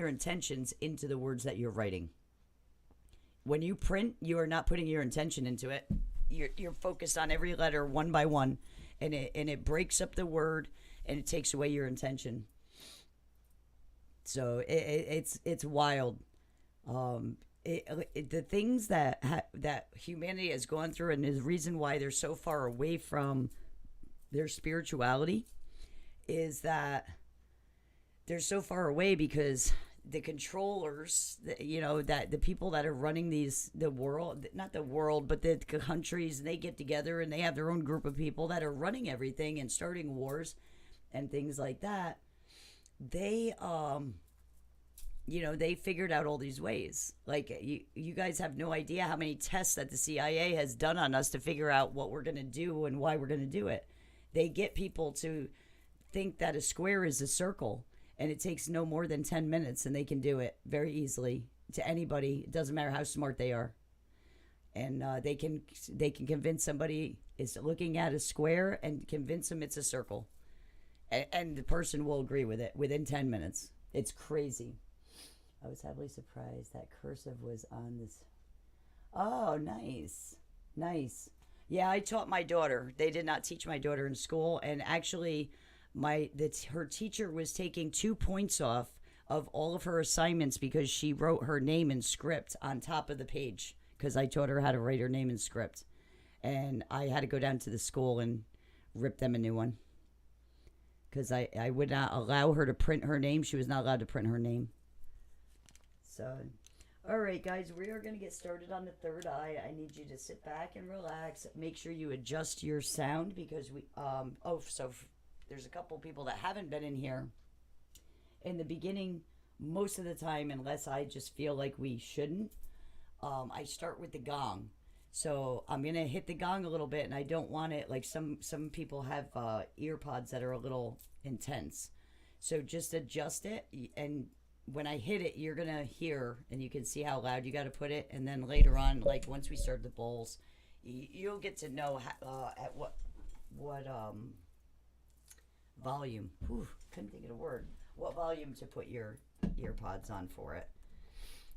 intentions into the words that you're writing. When you print, you are not putting your intention into it. You're focused on every letter one by one, and it breaks up the word, and it takes away your intention. So it's wild. The things that humanity has gone through, and the reason why they're so far away from their spirituality, is that they're so far away because the controllers, that the people that are running the world, not the world, but the countries, they get together and they have their own group of people that are running everything and starting wars and things like that. They figured out all these ways. Like, you guys have no idea how many tests that the CIA has done on us to figure out what we're going to do and why we're going to do it. They get people to think that a square is a circle, and it takes no more than 10 minutes, and they can do it very easily to anybody. It doesn't matter how smart they are. And they can convince somebody is looking at a square and convince them it's a circle. And the person will agree with it within 10 minutes. It's crazy. I was happily surprised that cursive was on this. Oh, nice. Nice. Yeah, I taught my daughter. They did not teach my daughter in school. And actually, her teacher was taking 2 points off of all of her assignments because she wrote her name in script on top of the page, because I taught her how to write her name in script. And I had to go down to the school and rip them a new one, because I would not allow her to print her name. She was not allowed to print her name. So, all right, guys, we are going to get started on the third eye. I need you to sit back and relax. Make sure you adjust your sound, because there's a couple people that haven't been in here. In the beginning, most of the time, unless I just feel like we shouldn't, I start with the gong. So I'm going to hit the gong a little bit, and I don't want it, like some people have ear pods that are a little intense. So just adjust it, and when I hit it, you're going to hear, and you can see how loud you got to put it. And then later on, like once we start the bowls, you'll get to know at what volume. Whew, couldn't think of the word. What volume to put your ear pods on for it.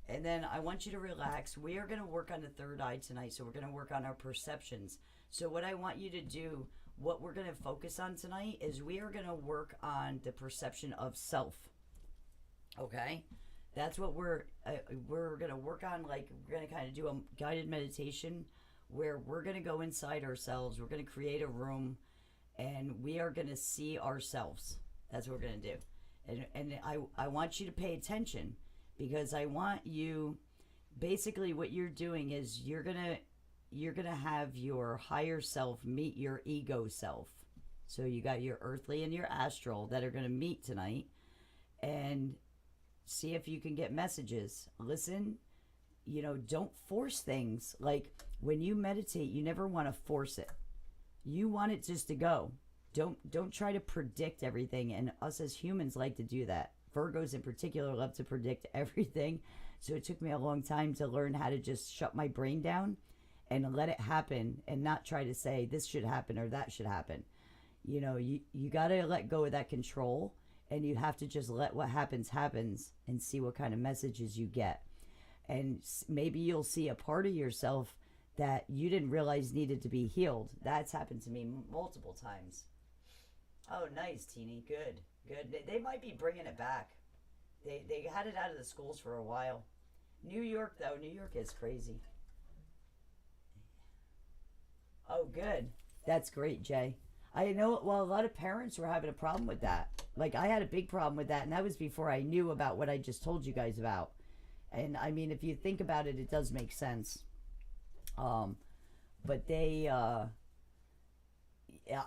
And then I want you to relax. We are going to work on the third eye tonight, so we're going to work on our perceptions. So what I want you to do, what we're going to focus on tonight, is we are going to work on the perception of self. Okay? That's what we're going to work on. Like, we're going to kind of do a guided meditation where we're going to go inside ourselves. We're going to create a room, and we are going to see ourselves. That's what we're going to do. And I want you to pay attention, because I want you, basically what you're doing is you're gonna have your higher self meet your ego self. So you got your earthly and your astral that are gonna meet tonight, and see if you can get messages. Listen, don't force things. Like, when you meditate, you never want to force it. You want it just to go. Don't try to predict everything, and us as humans like to do that. Virgos in particular love to predict everything. So it took me a long time to learn how to just shut my brain down and let it happen, and not try to say this should happen or that should happen. You got to let go of that control, and you have to just let what happens and see what kind of messages you get. And maybe you'll see a part of yourself that you didn't realize needed to be healed. That's happened to me multiple times. Oh, nice, Teeny. Good. They might be bringing it back. They had it out of the schools for a while. New York, though. New York is crazy. Oh, good. That's great, Jay. I know, well, a lot of parents were having a problem with that. Like, I had a big problem with that, and that was before I knew about what I just told you guys about. And, I mean, if you think about it, it does make sense. But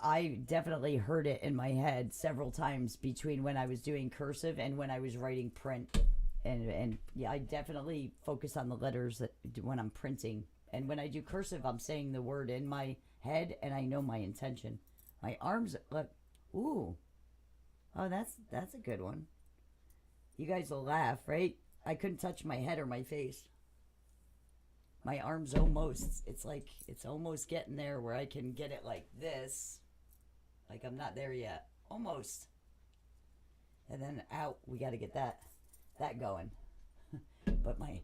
I definitely heard it in my head several times between when I was doing cursive and when I was writing print. And yeah, I definitely focus on the letters when I'm printing. And when I do cursive, I'm saying the word in my head, and I know my intention. My arms, look, ooh. Oh, that's a good one. You guys will laugh, right? I couldn't touch my head or my face. My arm's almost, it's like, it's almost getting there where I can get it like this. Like I'm not there yet. Almost. And then out, we got to get that going. But I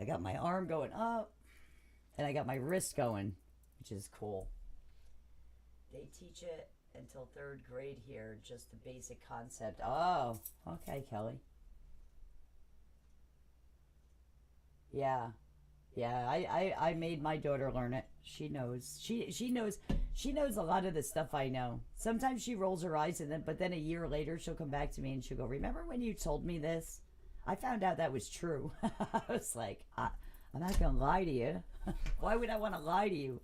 got my arm going up, and I got my wrist going, which is cool. They teach it until 3rd grade here, just the basic concept. Oh, okay, Kelly. Yeah. Yeah, I made my daughter learn it. She knows. She knows a lot of the stuff I know. Sometimes she rolls her eyes but then a year later she'll come back to me and she'll go, "Remember when you told me this? I found out that was true." I was like, I'm not gonna lie to you. Why would I want to lie to you?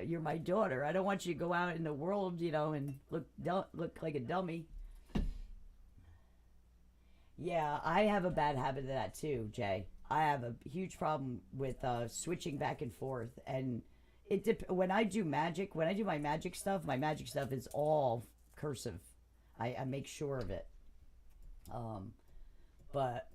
You're my daughter. I don't want you to go out in the world, and look like a dummy. Yeah, I have a bad habit of that too, Jay. I have a huge problem with switching back and forth, and when I do my magic stuff is all cursive. I make sure of it. But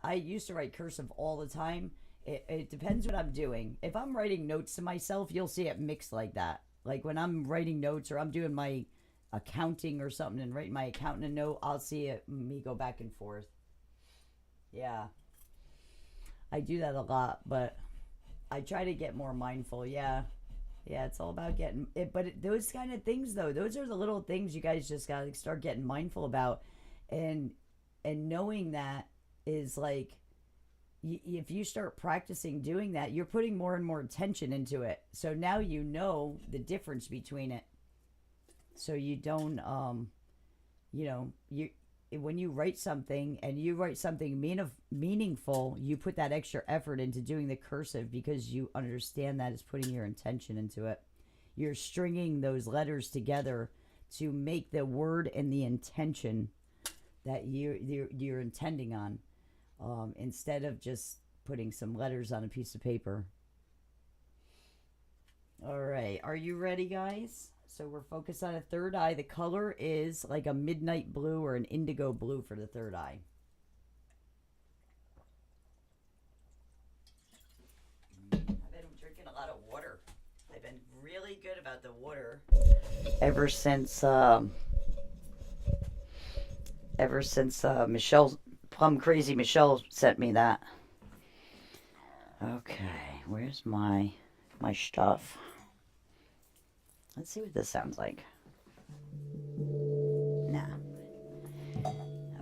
I used to write cursive all the time. It depends what I'm doing. If I'm writing notes to myself, you'll see it mixed like that. Like when I'm writing notes or I'm doing my accounting or something and writing my accountant a note, I'll see me go back and forth. Yeah. I do that a lot, but I try to get more mindful. Yeah. Yeah, it's all about getting it. But those kind of things, though, those are the little things you guys just got to start getting mindful about. And knowing that is like, if you start practicing doing that, you're putting more and more attention into it. So now you know the difference between it. So you don't, when you write something and you write something meaningful, you put that extra effort into doing the cursive because you understand that is putting your intention into it. You're stringing those letters together to make the word and the intention that you're intending on, instead of just putting some letters on a piece of paper. All right, are you ready, guys? So we're focused on a third eye. The color is like a midnight blue or an indigo blue for the third eye. I've been drinking a lot of water. I've been really good about the water ever since Plum Crazy Michelle sent me that. Okay, where's my stuff? Let's see what this sounds like. Nah.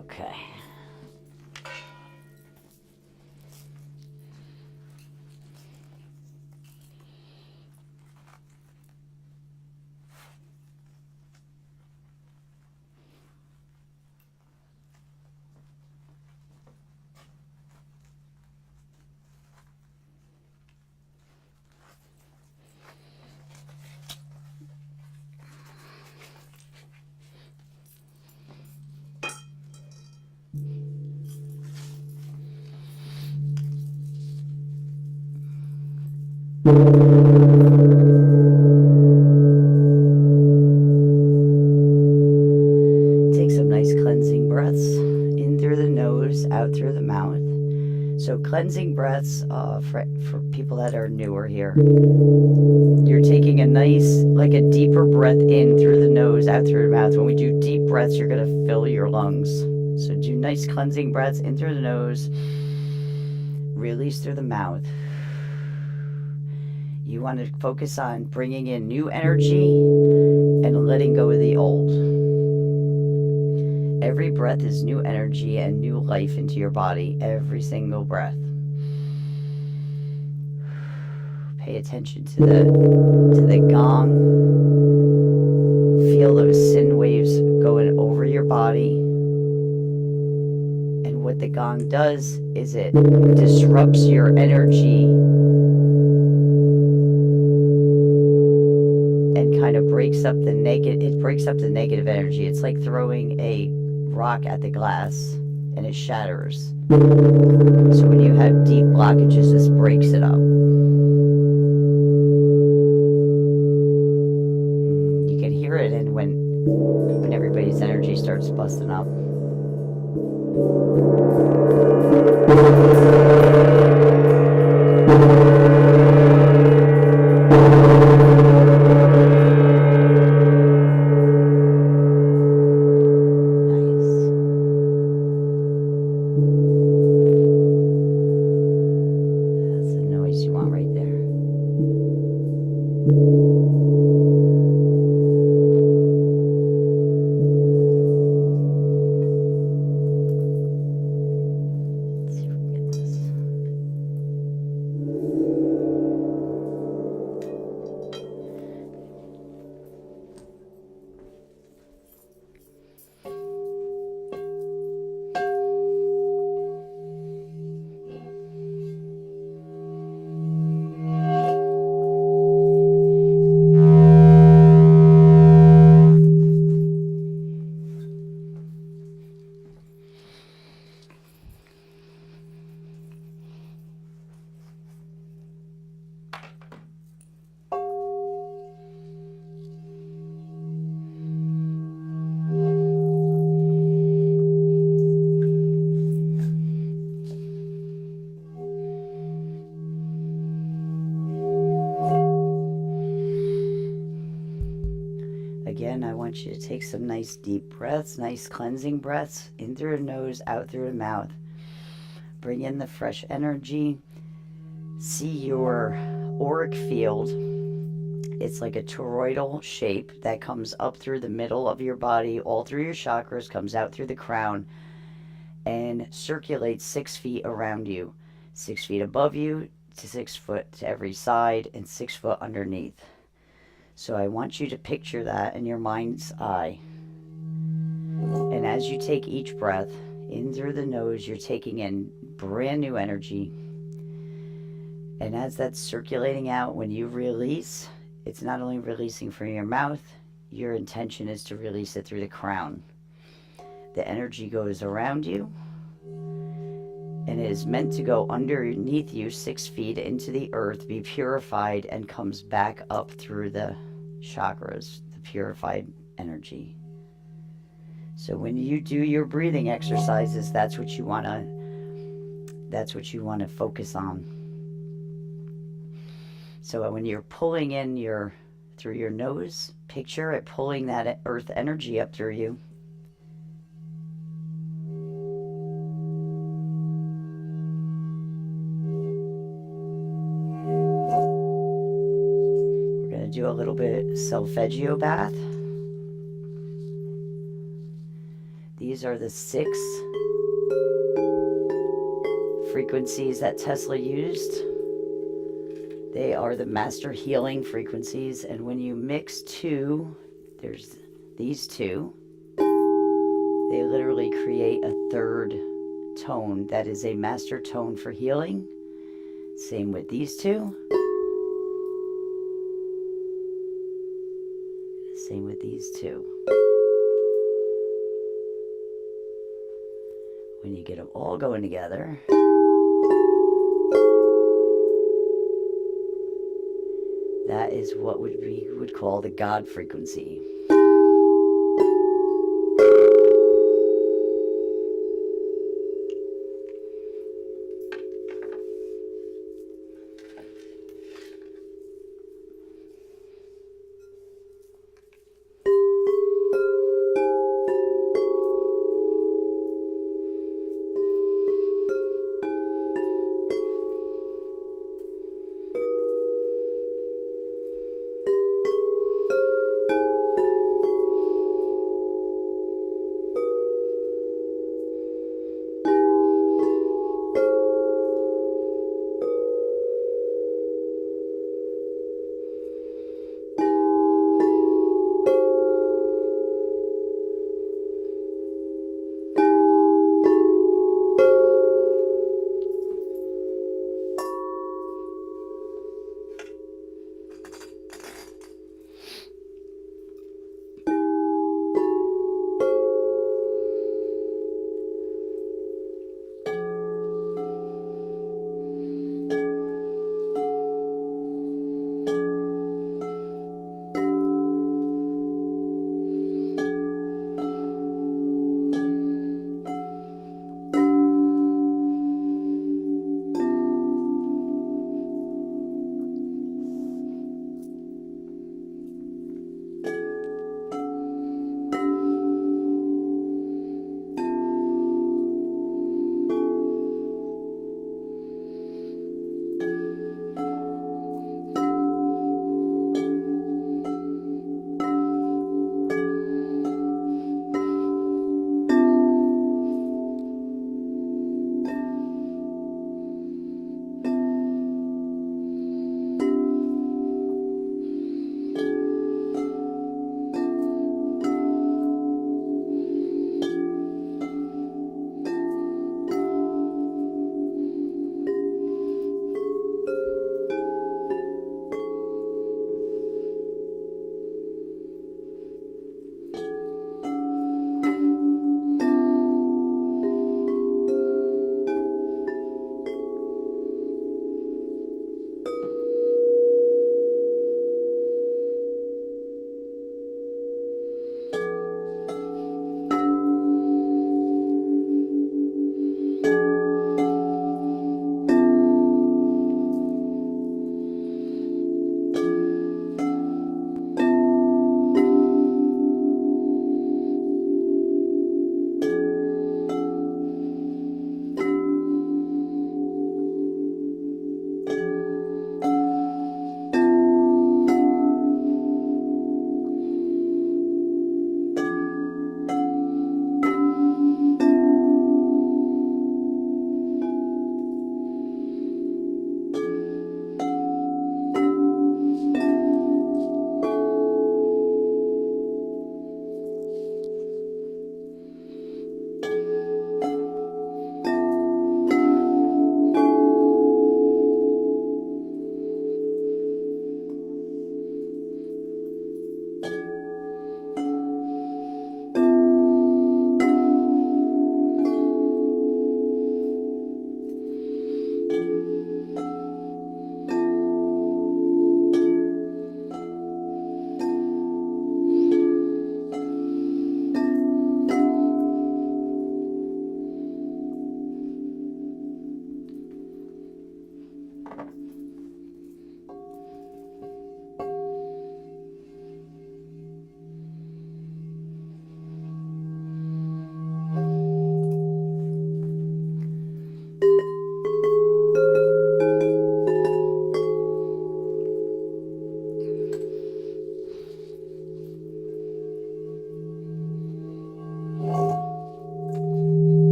Okay. Take some nice cleansing breaths in through the nose, out through the mouth. So cleansing breaths for people that are newer here. You're taking a nice, like a deeper breath in through the nose, out through the mouth. When we do deep breaths, you're going to fill your lungs. So do nice cleansing breaths in through the nose, release through the mouth. You want to focus on bringing in new energy and letting go of the old. Every breath is new energy and new life into your body. Every single breath. Pay attention to the gong. Feel those sin waves going over your body. And what the gong does is it disrupts your energy and kind of breaks up the negative energy. It's like throwing a rock at the glass and it shatters. So when you have deep blockages, this breaks it up. You can hear it in when everybody's energy starts busting up. Nice. That's the noise you want right there. Let's see if we can get this. Again, I want you to take some nice deep breaths, nice cleansing breaths, in through the nose, out through the mouth. Bring in the fresh energy. See your auric field. It's like a toroidal shape that comes up through the middle of your body, all through your chakras, comes out through the crown, and circulates 6 feet around you. 6 feet above you, to 6 foot to every side, and 6 foot underneath. So I want you to picture that in your mind's eye. And as you take each breath in through the nose, you're taking in brand new energy. And as that's circulating out, when you release, it's not only releasing from your mouth, your intention is to release it through the crown. The energy goes around you, and it is meant to go underneath you 6 feet into the earth, be purified, and comes back up through the chakras, the purified energy. So when you do your breathing exercises, that's what you want to focus on. So when you're pulling in through your nose, picture it pulling that earth energy up through you. Do a little bit solfeggio bath. These are the 6 frequencies that Tesla used. They are the master healing frequencies, and when you mix 2, there's these 2, they literally create a 3rd tone that is a master tone for healing. Same with these 2. Same with these 2. When you get them all going together, that is what we would call the God frequency.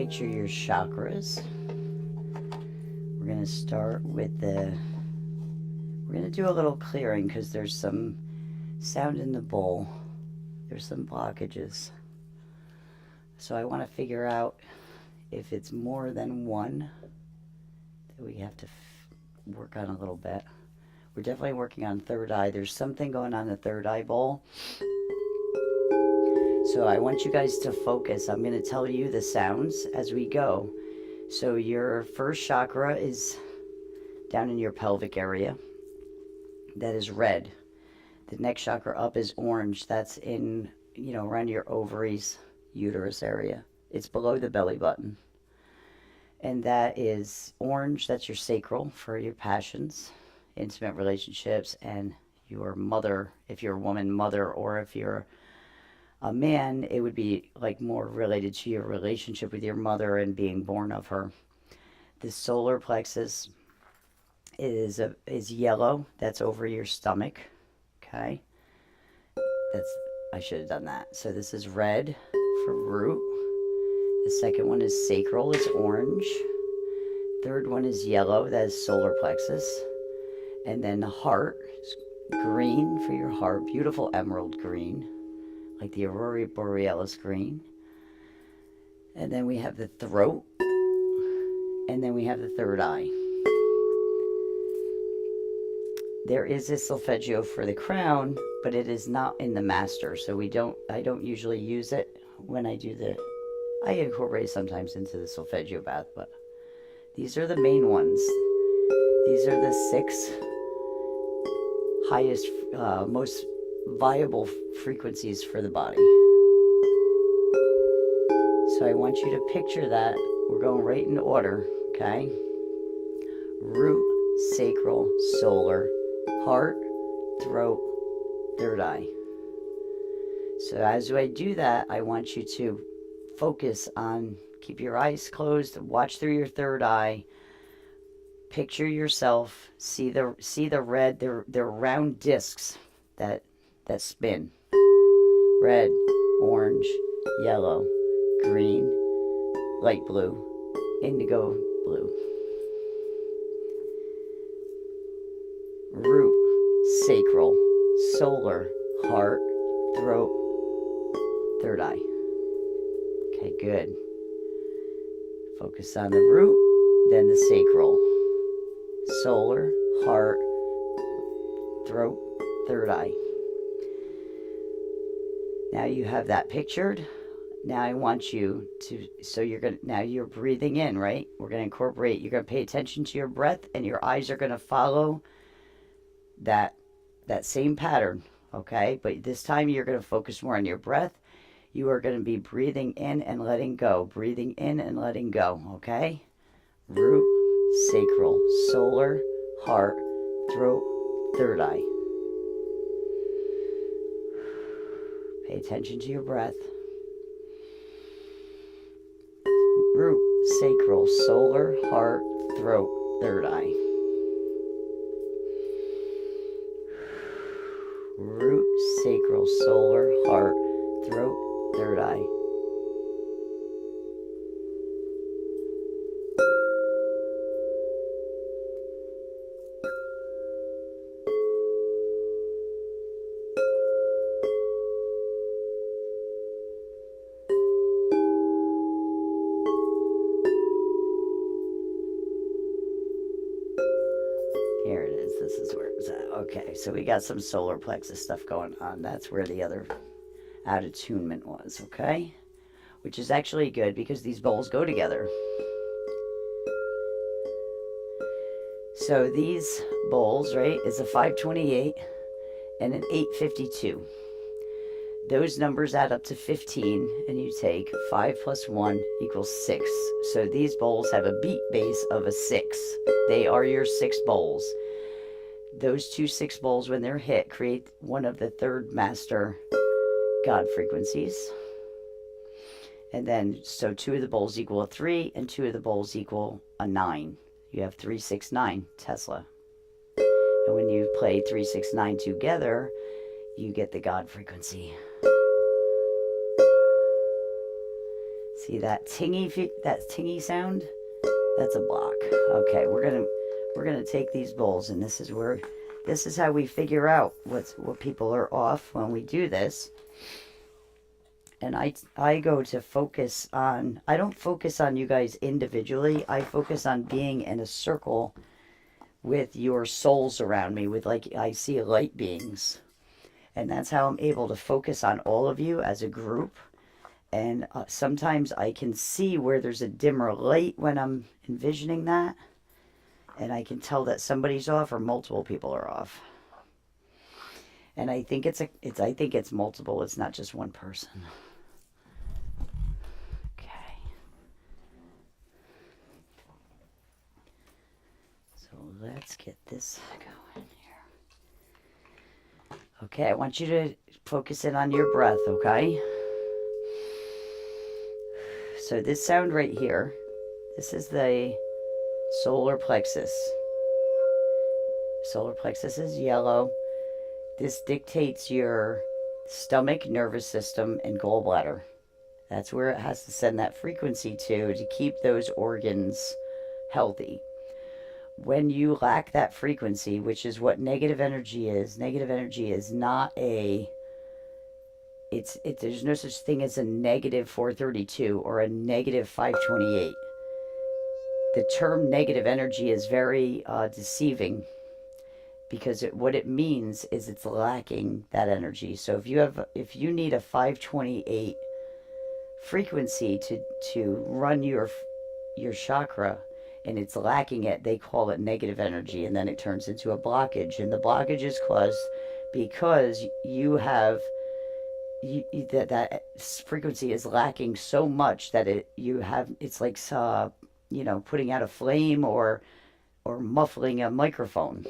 picture your chakras. We're going to start with we're going to do a little clearing because there's some sound in the bowl. There's some blockages. So I want to figure out if it's more than one that we have to work on a little bit. We're definitely working on third eye. There's something going on in the third eye bowl. So I want you guys to focus. I'm going to tell you the sounds as we go. So your first chakra is down in your pelvic area. That is red. The next chakra up is orange. That's in, around your ovaries, uterus area. It's below the belly button. And that is orange. That's your sacral for your passions, intimate relationships, and your mother, if you're a woman, mother, or if you're a man, it would be like more related to your relationship with your mother and being born of her. The solar plexus is yellow. That's over your stomach. Okay. I should have done that. So this is red for root. The second one is sacral. It's orange. Third one is yellow. That is solar plexus. And then the heart is green for your heart. Beautiful emerald green, like the aurora borealis green. And then we have the throat. And then we have the third eye. There is a solfeggio for the crown, but it is not in the master. So I don't usually use it when I do I incorporate sometimes into the solfeggio bath, but these are the main ones. These are the 6 highest, most viable frequencies for the body. So I want you to picture that. We're going right in order, okay? Root, sacral, solar, heart, throat, third eye. So as I do that, I want you to focus on, keep your eyes closed, watch through your third eye, picture yourself, see the red, they're round discs that spin. Red, orange, yellow, green, light blue, indigo blue. Root, sacral, solar, heart, throat, third eye. Okay, good. Focus on the root, then the sacral, solar, heart, throat, third eye. Now you have that pictured. Now I want you to, now you're breathing in, right? We're going to incorporate, you're going to pay attention to your breath, and your eyes are going to follow that same pattern, okay? But this time you're going to focus more on your breath. You are going to be breathing in and letting go, breathing in and letting go, okay? Root, sacral, solar, heart, throat, third eye. Pay attention to your breath. Root, sacral, solar, heart, throat, third eye. Root, sacral, solar, heart, throat, third eye. Here it is. This is where it's at. Okay, so we got some solar plexus stuff going on. That's where the other out of attunement was, okay? Which is actually good because these bowls go together. So these bowls, right, is a 528 and an 852. Those numbers add up to 15, and you take 5 plus 1 equals 6. So these bowls have a beat base of a 6. They are your 6 bowls. Those 2 6 bowls, when they're hit, create one of the third master God frequencies. And then, so 2 of the bowls equal a 3, and 2 of the bowls equal a 9. You have 369 Tesla. And when you play 369 together, you get the God frequency. See that tingy sound? That's a block. Okay, we're gonna take these bowls, and this is how we figure out what people are off when we do this. And I go to focus on, I don't focus on you guys individually. I focus on being in a circle with your souls around me, with, like, I see light beings. And that's how I'm able to focus on all of you as a group. And sometimes I can see where there's a dimmer light when I'm envisioning that. And I can tell that somebody's off or multiple people are off. And I think it's multiple. It's not just one person. Okay. So let's get this going here. Okay, I want you to focus in on your breath, okay? So this sound right here, this is the solar plexus. Solar plexus is yellow. This dictates your stomach, nervous system, and gallbladder. That's where it has to send that frequency to keep those organs healthy. When you lack that frequency, which is what negative energy is not a... there's no such thing as a negative 432 or a negative 528. The term negative energy is very deceiving, because what it means is it's lacking that energy. So if you need a 528 frequency to run your chakra, and it's lacking it, they call it negative energy, and then it turns into a blockage. And the blockage is caused because you have that frequency is lacking so much that it's like putting out a flame or muffling a microphone.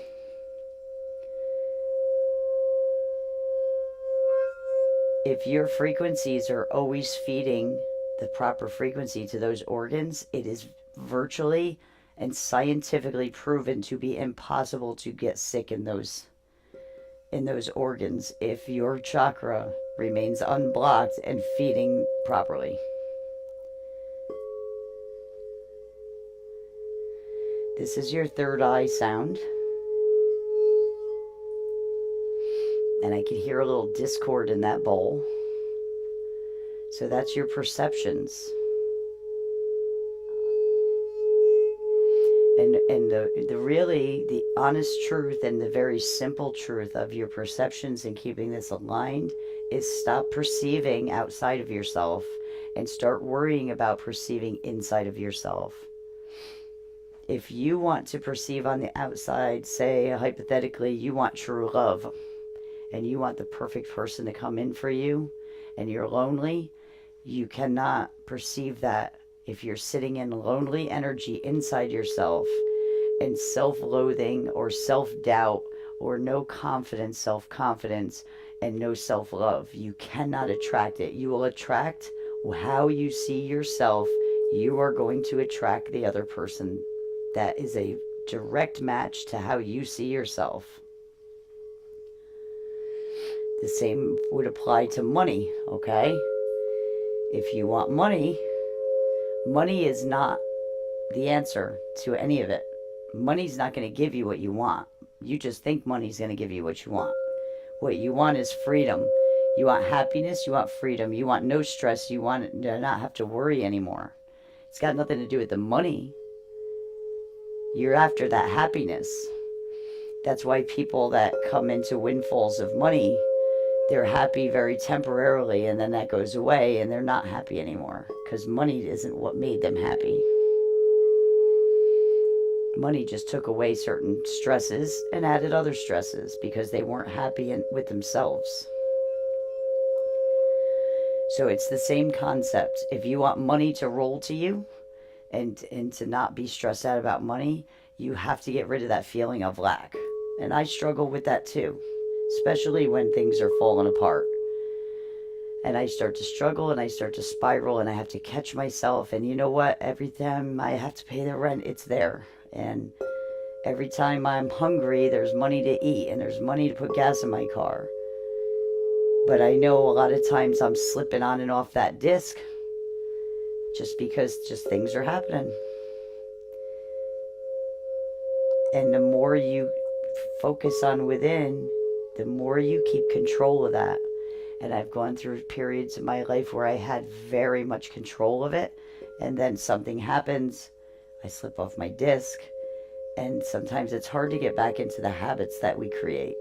If your frequencies are always feeding the proper frequency to those organs, it is virtually and scientifically proven to be impossible to get sick in those organs if your chakra remains unblocked and feeding properly. This is your third eye sound. And I can hear a little discord in that bowl. So that's your perceptions. And the honest truth and the very simple truth of your perceptions and keeping this aligned is stop perceiving outside of yourself and start worrying about perceiving inside of yourself. If you want to perceive on the outside, say hypothetically you want true love and you want the perfect person to come in for you and you're lonely, you cannot perceive that if you're sitting in lonely energy inside yourself and self-loathing or self-doubt or no confidence, self-confidence, and no self-love. You cannot attract it. You will attract how you see yourself. You are going to attract the other person. That is a direct match to how you see yourself. The same would apply to money, okay? If you want money, money is not the answer to any of it. Money's not going to give you what you want. You just think money's going to give you what you want. What you want is freedom. You want happiness, you want freedom, you want no stress, you want to not have to worry anymore. It's got nothing to do with the money. You're after that happiness. That's why people that come into windfalls of money, they're happy very temporarily, and then that goes away and they're not happy anymore because money isn't what made them happy. Money just took away certain stresses and added other stresses because they weren't happy with themselves. So it's the same concept. If you want money to roll to you and to not be stressed out about money, you have to get rid of that feeling of lack. And I struggle with that too, especially when things are falling apart. And I start to struggle and I start to spiral and I have to catch myself. And you know what? Every time I have to pay the rent, it's there. And every time I'm hungry, there's money to eat and there's money to put gas in my car. But I know a lot of times I'm slipping on and off that disc just because just things are happening. And the more you focus on within, the more you keep control of that. And I've gone through periods in my life where I had very much control of it, and then something happens, I slip off my disc, and sometimes it's hard to get back into the habits that we create.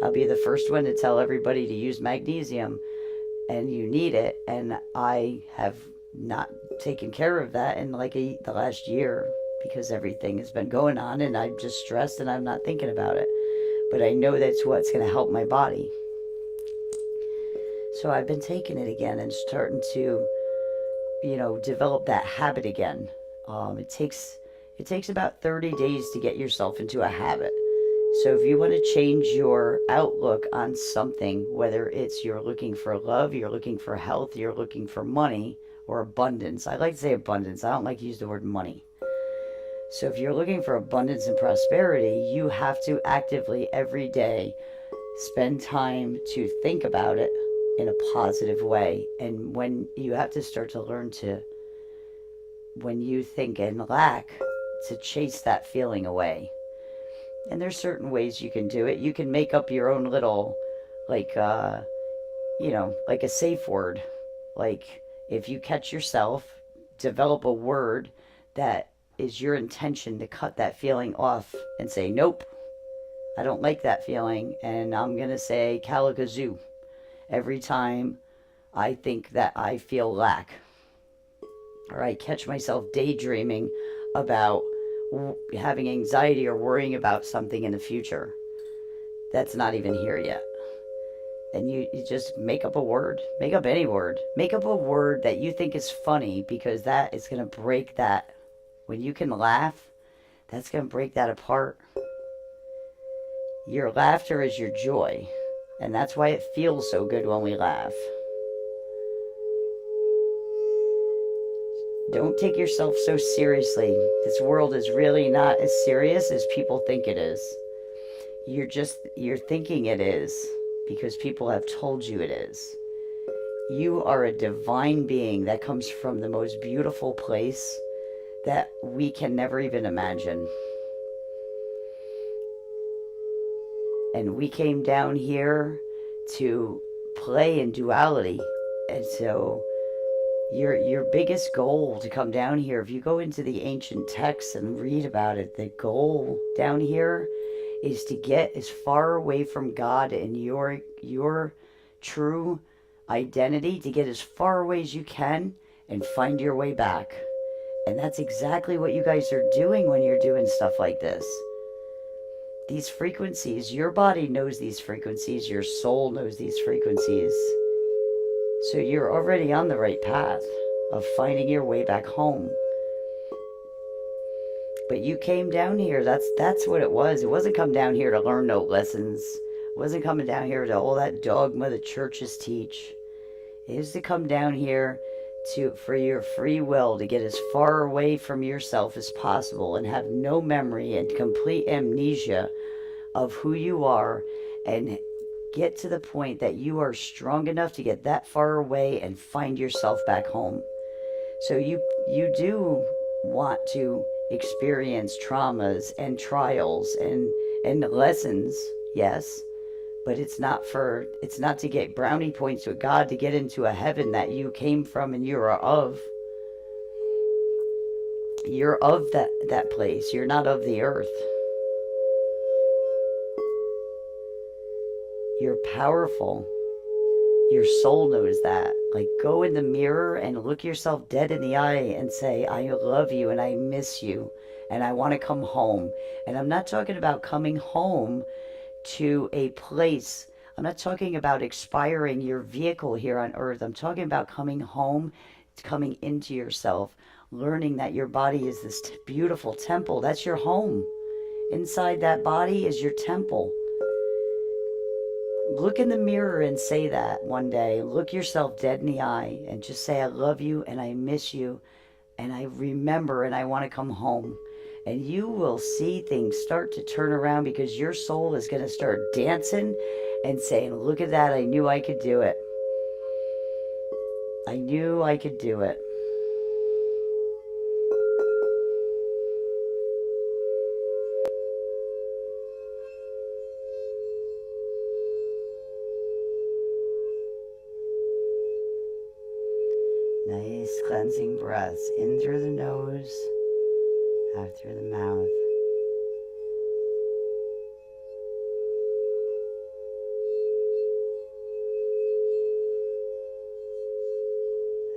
I'll be the first one to tell everybody to use magnesium, and you need it, and I have not taken care of that in like the last year because everything has been going on, and I'm just stressed and I'm not thinking about it. But I know that's what's going to help my body. So I've been taking it again and starting to, develop that habit again. It takes about 30 days to get yourself into a habit. So if you want to change your outlook on something, whether it's you're looking for love, you're looking for health, you're looking for money, or abundance. I like to say abundance. I don't like to use the word money. So if you're looking for abundance and prosperity, you have to actively every day spend time to think about it in a positive way. And when you have to start to learn to, when you think in lack, to chase that feeling away. And there's certain ways you can do it. You can make up your own little, like a safe word. Like if you catch yourself, develop a word that is your intention to cut that feeling off and say, nope, I don't like that feeling. And I'm going to say Kaligazoo every time I think that I feel lack. Or I catch myself daydreaming about having anxiety or worrying about something in the future that's not even here yet. And you just make up a word. Make up any word. Make up a word that you think is funny, because that is going to break that. When you can laugh, that's going to break that apart. Your laughter is your joy. And that's why it feels so good when we laugh. Don't take yourself so seriously. This world is really not as serious as people think it is. You're thinking it is because people have told you it is. You are a divine being that comes from the most beautiful place that we can never even imagine. And we came down here to play in duality. And so your biggest goal to come down here, if you go into the ancient texts and read about it, the goal down here is to get as far away from God and your true identity, to get as far away as you can and find your way back. And that's exactly what you guys are doing when you're doing stuff like this. These frequencies, your body knows these frequencies, your soul knows these frequencies. So you're already on the right path of finding your way back home. But you came down here, that's what it was. It wasn't come down here to learn no lessons. It wasn't coming down here to all that dogma the churches teach. It is to come down here for your free will to get as far away from yourself as possible and have no memory and complete amnesia of who you are, and get to the point that you are strong enough to get that far away and find yourself back home. So you do want to experience traumas and trials and lessons, yes, but it's not to get brownie points with God to get into a heaven that you came from and you are of. You're of that place. You're not of the earth. You're powerful. Your soul knows that. Like, go in the mirror and look yourself dead in the eye and say, I love you and I miss you and I want to come home. And I'm not talking about coming home to a place. I'm not talking about expiring your vehicle here on earth. I'm talking about coming home, coming into yourself, learning that your body is this beautiful temple. That's your home. Inside that body is your temple. Look in the mirror and say that one day. Look yourself dead in the eye and just say, I love you and I miss you and I remember and I want to come home. And you will see things start to turn around, because your soul is going to start dancing and saying, look at that, I knew I could do it. I knew I could do it. cleansing breaths in through the nose, out through the mouth.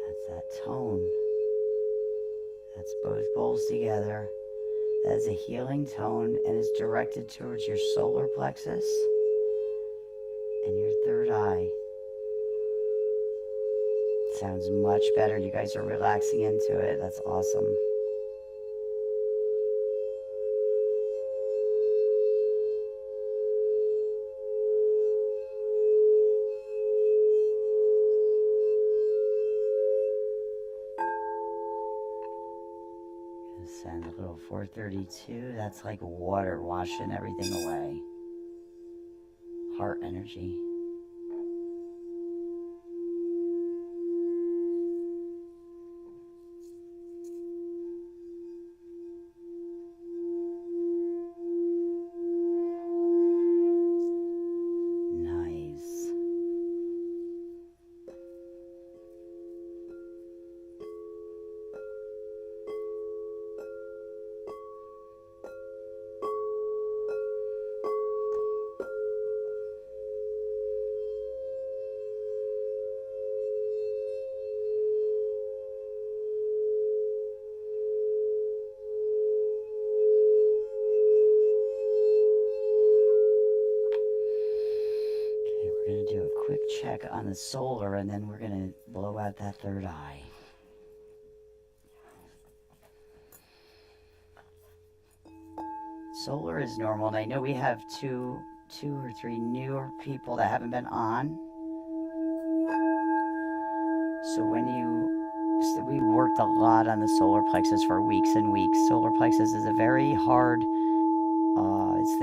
That's that tone. That's both bowls together. That's a healing tone and is directed towards your solar plexus and your third eye. Sounds much better. You guys are relaxing into it. That's awesome. Send a little 432. That's like water washing everything away. Heart energy. We're going to do a quick check on the solar, and then we're going to blow out that third eye. Solar is normal, and I know we have two or three newer people that haven't been on. So we worked a lot on the solar plexus for weeks and weeks. Solar plexus is a very hard,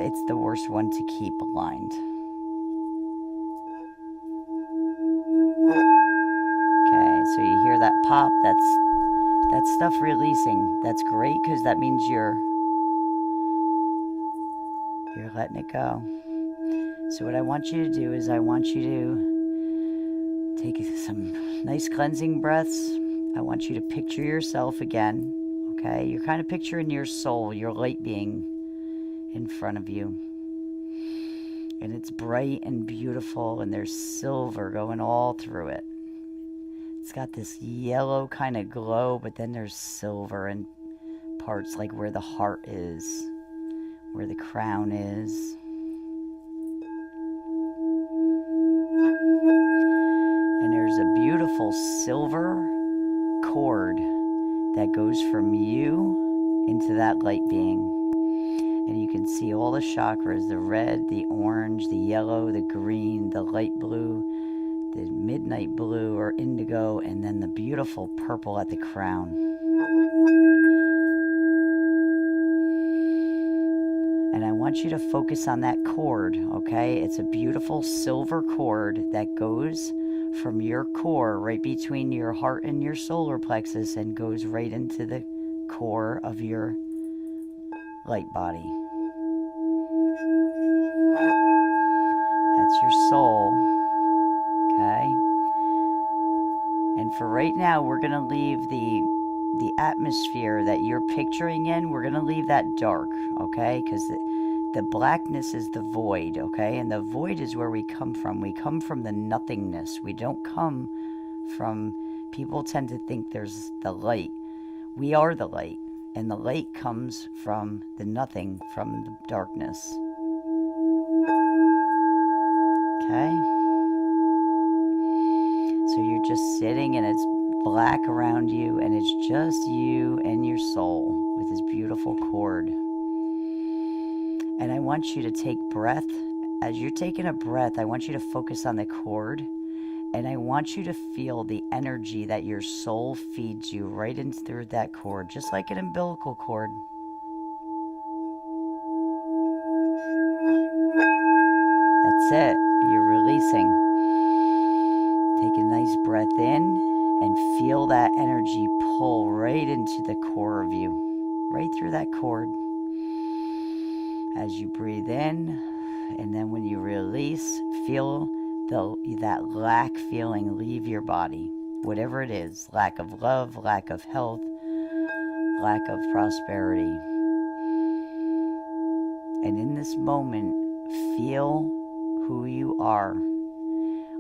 it's the worst one to keep aligned. So you hear that pop, that's stuff releasing. That's great because that means you're letting it go. So what I want you to do is I want you to take some nice cleansing breaths. I want you to picture yourself again, okay? You're kind of picturing your soul, your light being in front of you. And it's bright and beautiful, and there's silver going all through it. It's got this yellow kind of glow, but then there's silver in parts like where the heart is, where the crown is. And there's a beautiful silver cord that goes from you into that light being. And you can see all the chakras, the red, the orange, the yellow, the green, the light blue, the midnight blue or indigo, and then the beautiful purple at the crown. And I want you to focus on that cord, okay? It's a beautiful silver cord that goes from your core, right between your heart and your solar plexus, and goes right into the core of your light body. That's your soul. Okay. And for right now, we're going to leave the atmosphere that you're picturing in, we're going to leave that dark, okay? Because the blackness is the void, okay? And the void is where we come from. We come from the nothingness. We don't come from, people tend to think there's the light. We are the light. And the light comes from the nothing, from the darkness. Okay? So you're just sitting and it's black around you and it's just you and your soul with this beautiful cord. And I want you to take breath. As you're taking a breath, I want you to focus on the cord. And I want you to feel the energy that your soul feeds you right in through that cord, just like an umbilical cord. That's it. You're releasing. Take a nice breath in and feel that energy pull right into the core of you, right through that cord. As you breathe in, and then when you release, feel that lack feeling leave your body. whatever it is, lack of love, lack of health, lack of prosperity. And in this moment, feel who you are.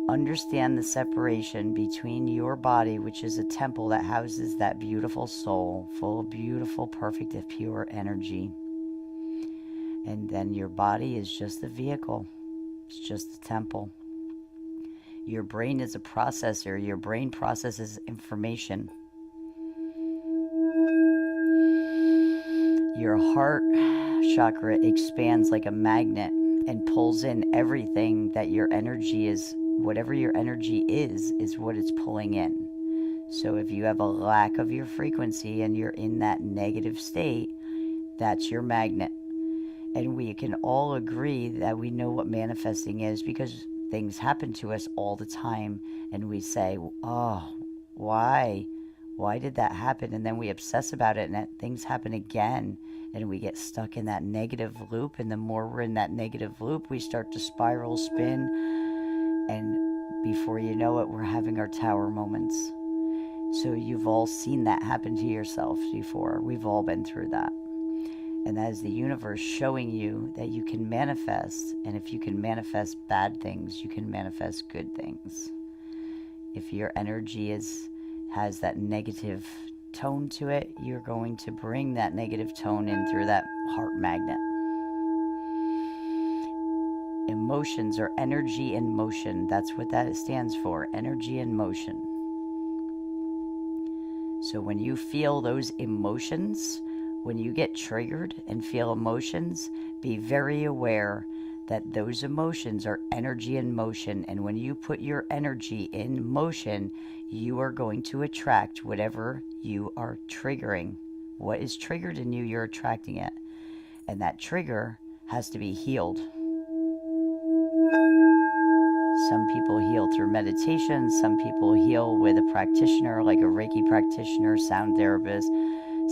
Understand the separation between your body, which is a temple that houses that beautiful soul, full of beautiful, perfect, pure energy. And then your body is just the vehicle. It's just the temple. Your brain is a processor. Your brain processes information. Your heart chakra expands like a magnet and pulls in everything that your energy is. Whatever your energy is what it's pulling in. So if you have a lack of your frequency and you're in that negative state, that's your magnet. And we can all agree that we know what manifesting is, because things happen to us all the time and we say, oh, why did that happen? And then we obsess about it, and things happen again, and we get stuck in that negative loop. And the more we're in that negative loop, we start to spiral, spin, and before you know it, we're having our tower moments. So you've all seen that happen to yourself before. We've all been through that. And that is the universe showing you that you can manifest. And if you can manifest bad things, you can manifest good things. If your energy has that negative tone to it, you're going to bring that negative tone in through that heart magnet. Emotions are energy in motion. That's what that stands for, energy in motion. So when you feel those emotions, when you get triggered and feel emotions, be very aware that those emotions are energy in motion. And when you put your energy in motion, you are going to attract whatever you are triggering. What is triggered in you, you're attracting it. And that trigger has to be healed. Some people heal through meditation. Some people heal with a practitioner, like a Reiki practitioner, sound therapist.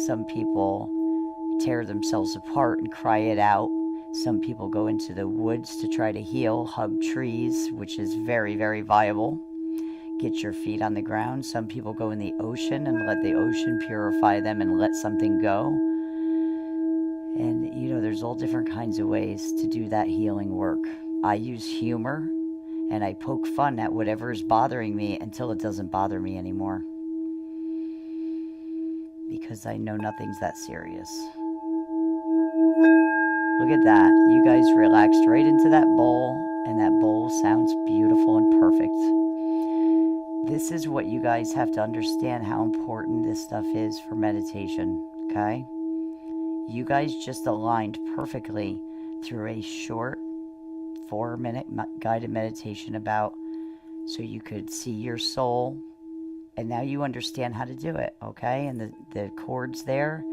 Some people tear themselves apart and cry it out. Some people go into the woods to try to heal, hug trees, which is very, very viable. Get your feet on the ground. Some people go in the ocean and let the ocean purify them and let something go. And, there's all different kinds of ways to do that healing work. I use humor, and I poke fun at whatever is bothering me until it doesn't bother me anymore. Because I know nothing's that serious. Look at that. You guys relaxed right into that bowl, and that bowl sounds beautiful and perfect. This is what you guys have to understand, how important this stuff is for meditation, okay? You guys just aligned perfectly through a short 4-minute guided meditation so you could see your soul, and now you understand how to do it, okay? And the chords there,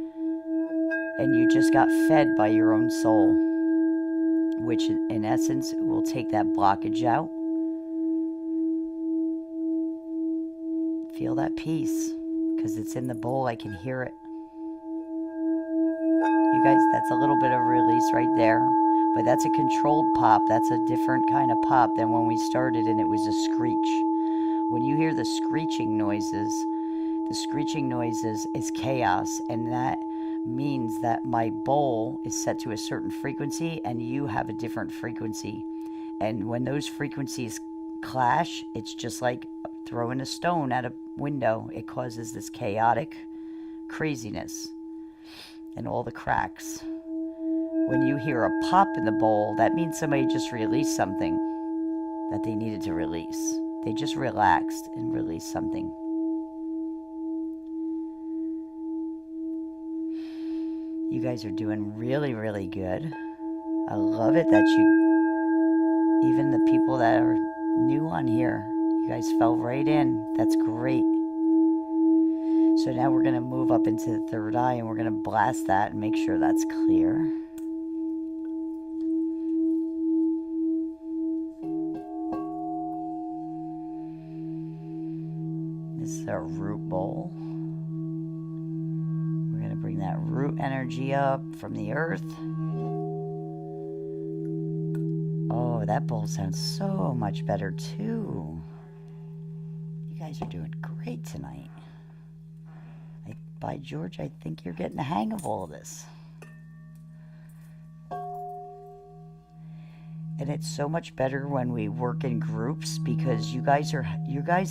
and you just got fed by your own soul, which in essence will take that blockage out. Feel that peace, because it's in the bowl. I can hear it. You guys, that's a little bit of release right there. But that's a controlled pop. That's a different kind of pop than when we started and it was a screech. When you hear the screeching noises is chaos, and that means that my bowl is set to a certain frequency and you have a different frequency. And when those frequencies clash, it's just like throwing a stone at a window. It causes this chaotic craziness and all the cracks. When you hear a pop in the bowl, that means somebody just released something that they needed to release. They just relaxed and released something. You guys are doing really, really good. I love it that even the people that are new on here, you guys fell right in. That's great. So now we're going to move up into the third eye, and we're going to blast that and make sure that's clear. This is our root bowl. We're going to bring that root energy up from the earth. Oh, that bowl sounds so much better too. You guys are doing great tonight. By George, I think you're getting the hang of all of this. And it's so much better when we work in groups because you guys'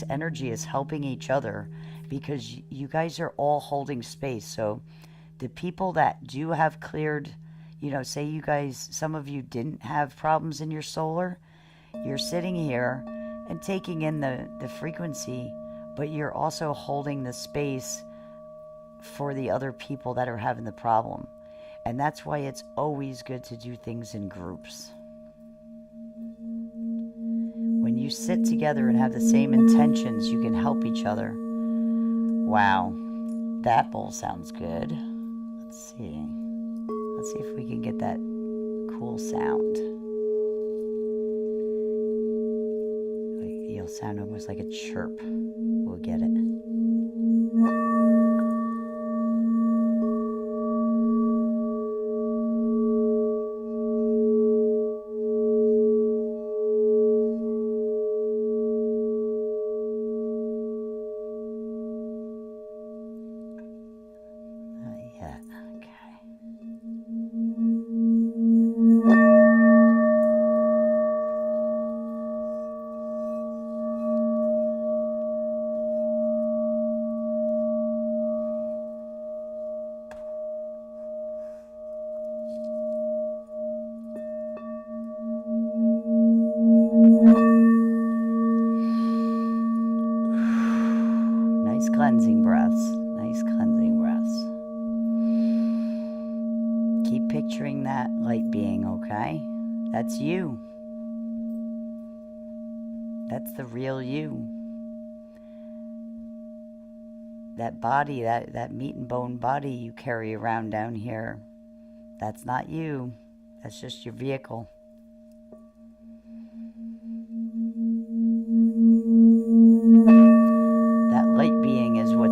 energy is helping each other because you guys are all holding space. So the people that do have cleared, say you guys, some of you didn't have problems in your solar, you're sitting here and taking in the frequency, but you're also holding the space for the other people that are having the problem. And that's why it's always good to do things in groups. When you sit together and have the same intentions, you can help each other. Wow, that bowl sounds good. Let's see if we can get that cool sound. You'll sound almost like a chirp. We'll get it. Cleansing breaths. Nice cleansing breaths. Keep picturing that light being, okay? That's you. That's the real you. That body, that meat and bone body you carry around down here, that's not you. That's just your vehicle.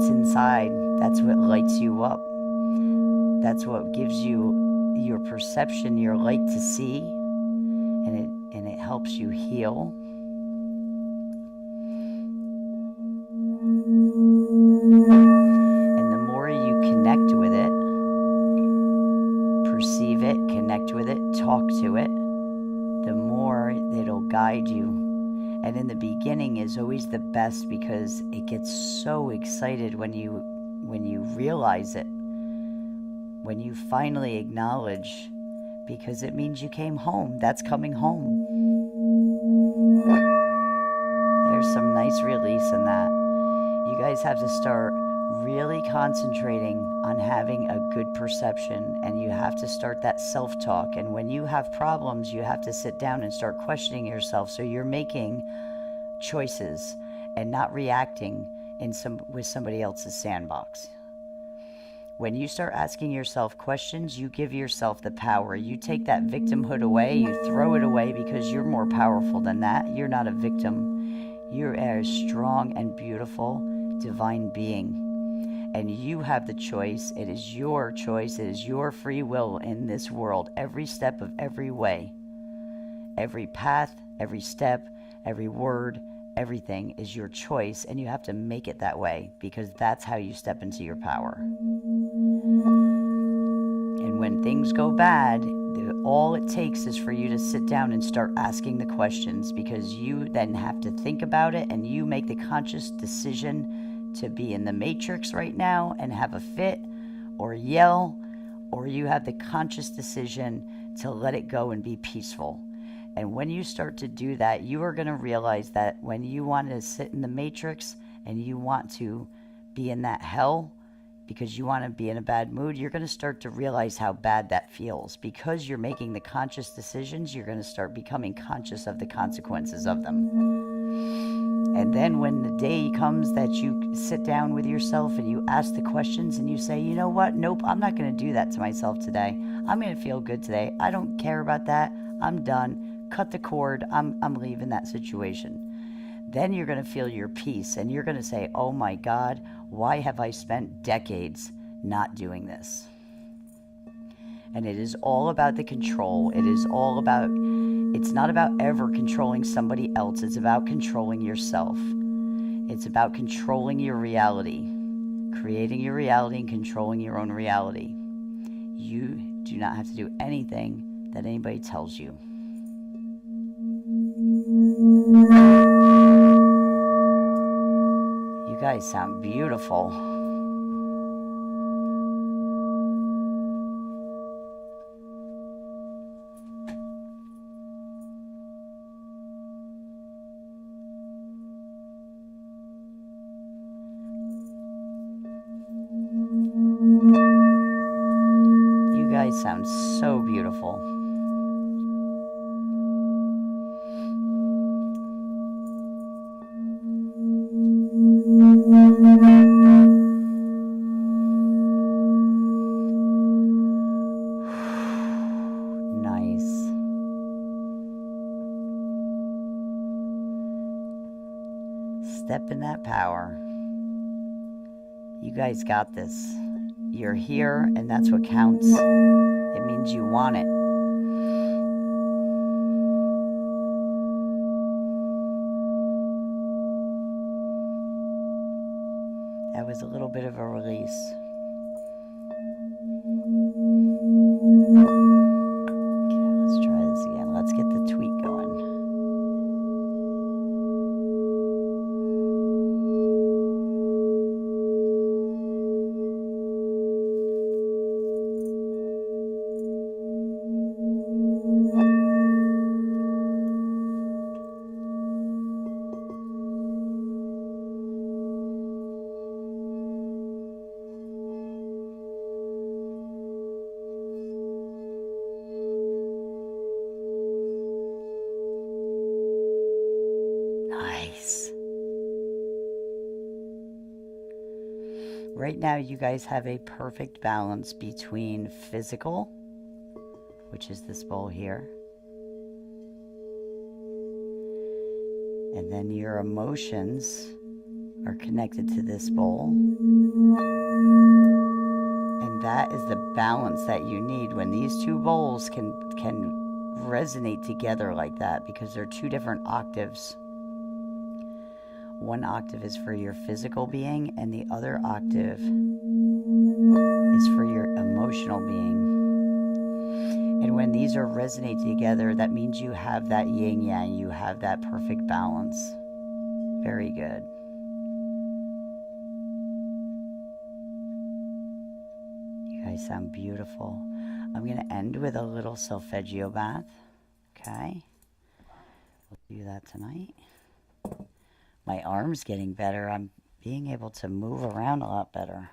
Inside, that's what lights you up. That's what gives you your perception, your light to see, and it helps you heal. And the more you connect with it, perceive it, connect with it, talk to it, the more it'll guide you. And in the beginning is always the best because it gets so excited when you realize it, when you finally acknowledge, because it means you came home. That's coming home. There's some nice release in that. You guys have to start really concentrating on having a good perception, and you have to start that self-talk. And when you have problems, you have to sit down and start questioning yourself, so you're making choices and not reacting with somebody else's sandbox. When you start asking yourself questions, you give yourself the power. You take that victimhood away, you throw it away, because you're more powerful than that. You're not a victim. You're a strong and beautiful divine being. And you have the choice. It is your choice. It is your free will in this world. Every step of every way, every path, every step, every word, everything is your choice. And you have to make it that way, because that's how you step into your power. And when things go bad, all it takes is for you to sit down and start asking the questions, because you then have to think about it, and you make the conscious decision to be in the matrix right now and have a fit or yell, or you have the conscious decision to let it go and be peaceful. And when you start to do that, you are going to realize that when you want to sit in the matrix and you want to be in that hell because you want to be in a bad mood, you're going to start to realize how bad that feels. Because you're making the conscious decisions, you're going to start becoming conscious of the consequences of them. And then when the day comes that you sit down with yourself and you ask the questions and you say, you know what? Nope, I'm not going to do that to myself today. I'm going to feel good today. I don't care about that. I'm done. Cut the cord. I'm leaving that situation. Then you're going to feel your peace, and you're going to say, oh my God, why have I spent decades not doing this? And it is all about the control. It is all about, it's not about ever controlling somebody else. It's about controlling yourself. It's about controlling your reality, creating your reality and controlling your own reality. You do not have to do anything that anybody tells you. You guys sound beautiful. You guys sound so beautiful. Nice. Step in that power. You guys got this. You're here, and that's what counts. It means you want it. That was a little bit of a release. Okay, let's try this again. Let's get the tweet going. Nice. Right now, you guys have a perfect balance between physical, which is this bowl here, and then your emotions are connected to this bowl. And that is the balance that you need when these two bowls can resonate together like that, because they're two different octaves. One octave is for your physical being, and the other octave is for your emotional being. And when these are resonating together, that means you have that yin yang, you have that perfect balance. Very good. You guys sound beautiful. I'm going to end with a little solfeggio bath. Okay? We'll do that tonight. My arm's getting better. I'm being able to move around a lot better.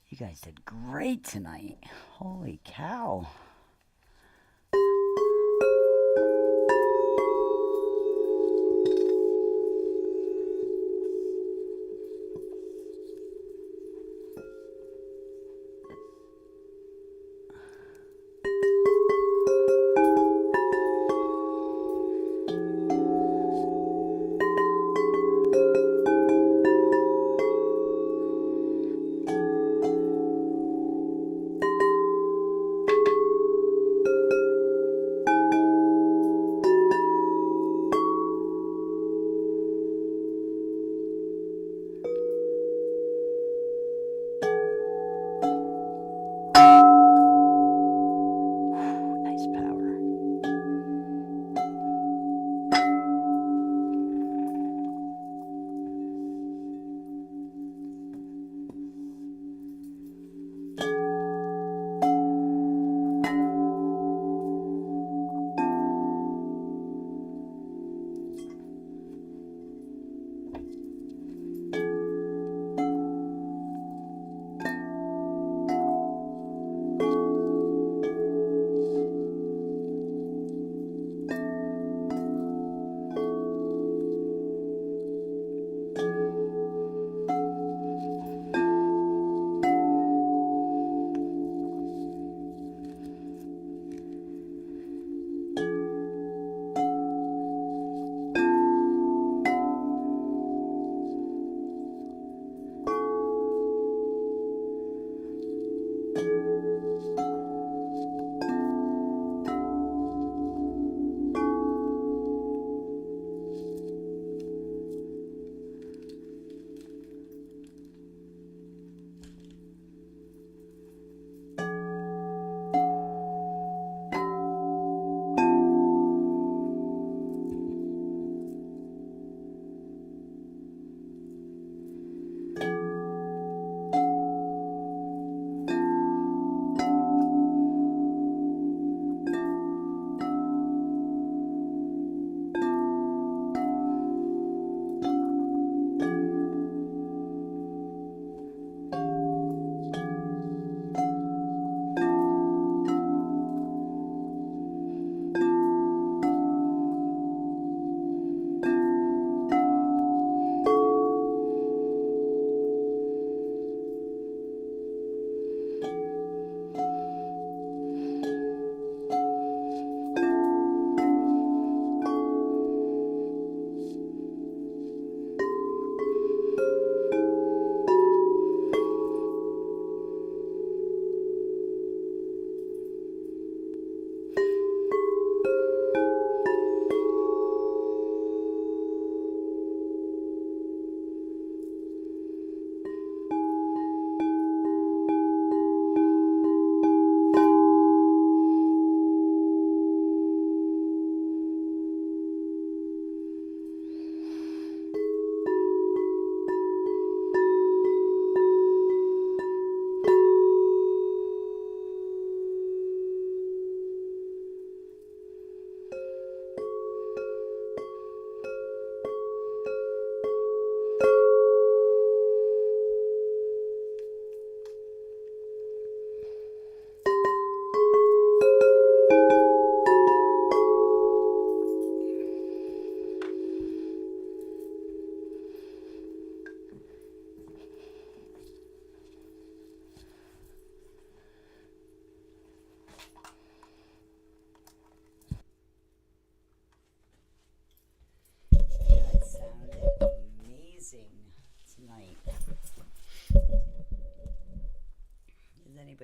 You guys did great tonight. Holy cow.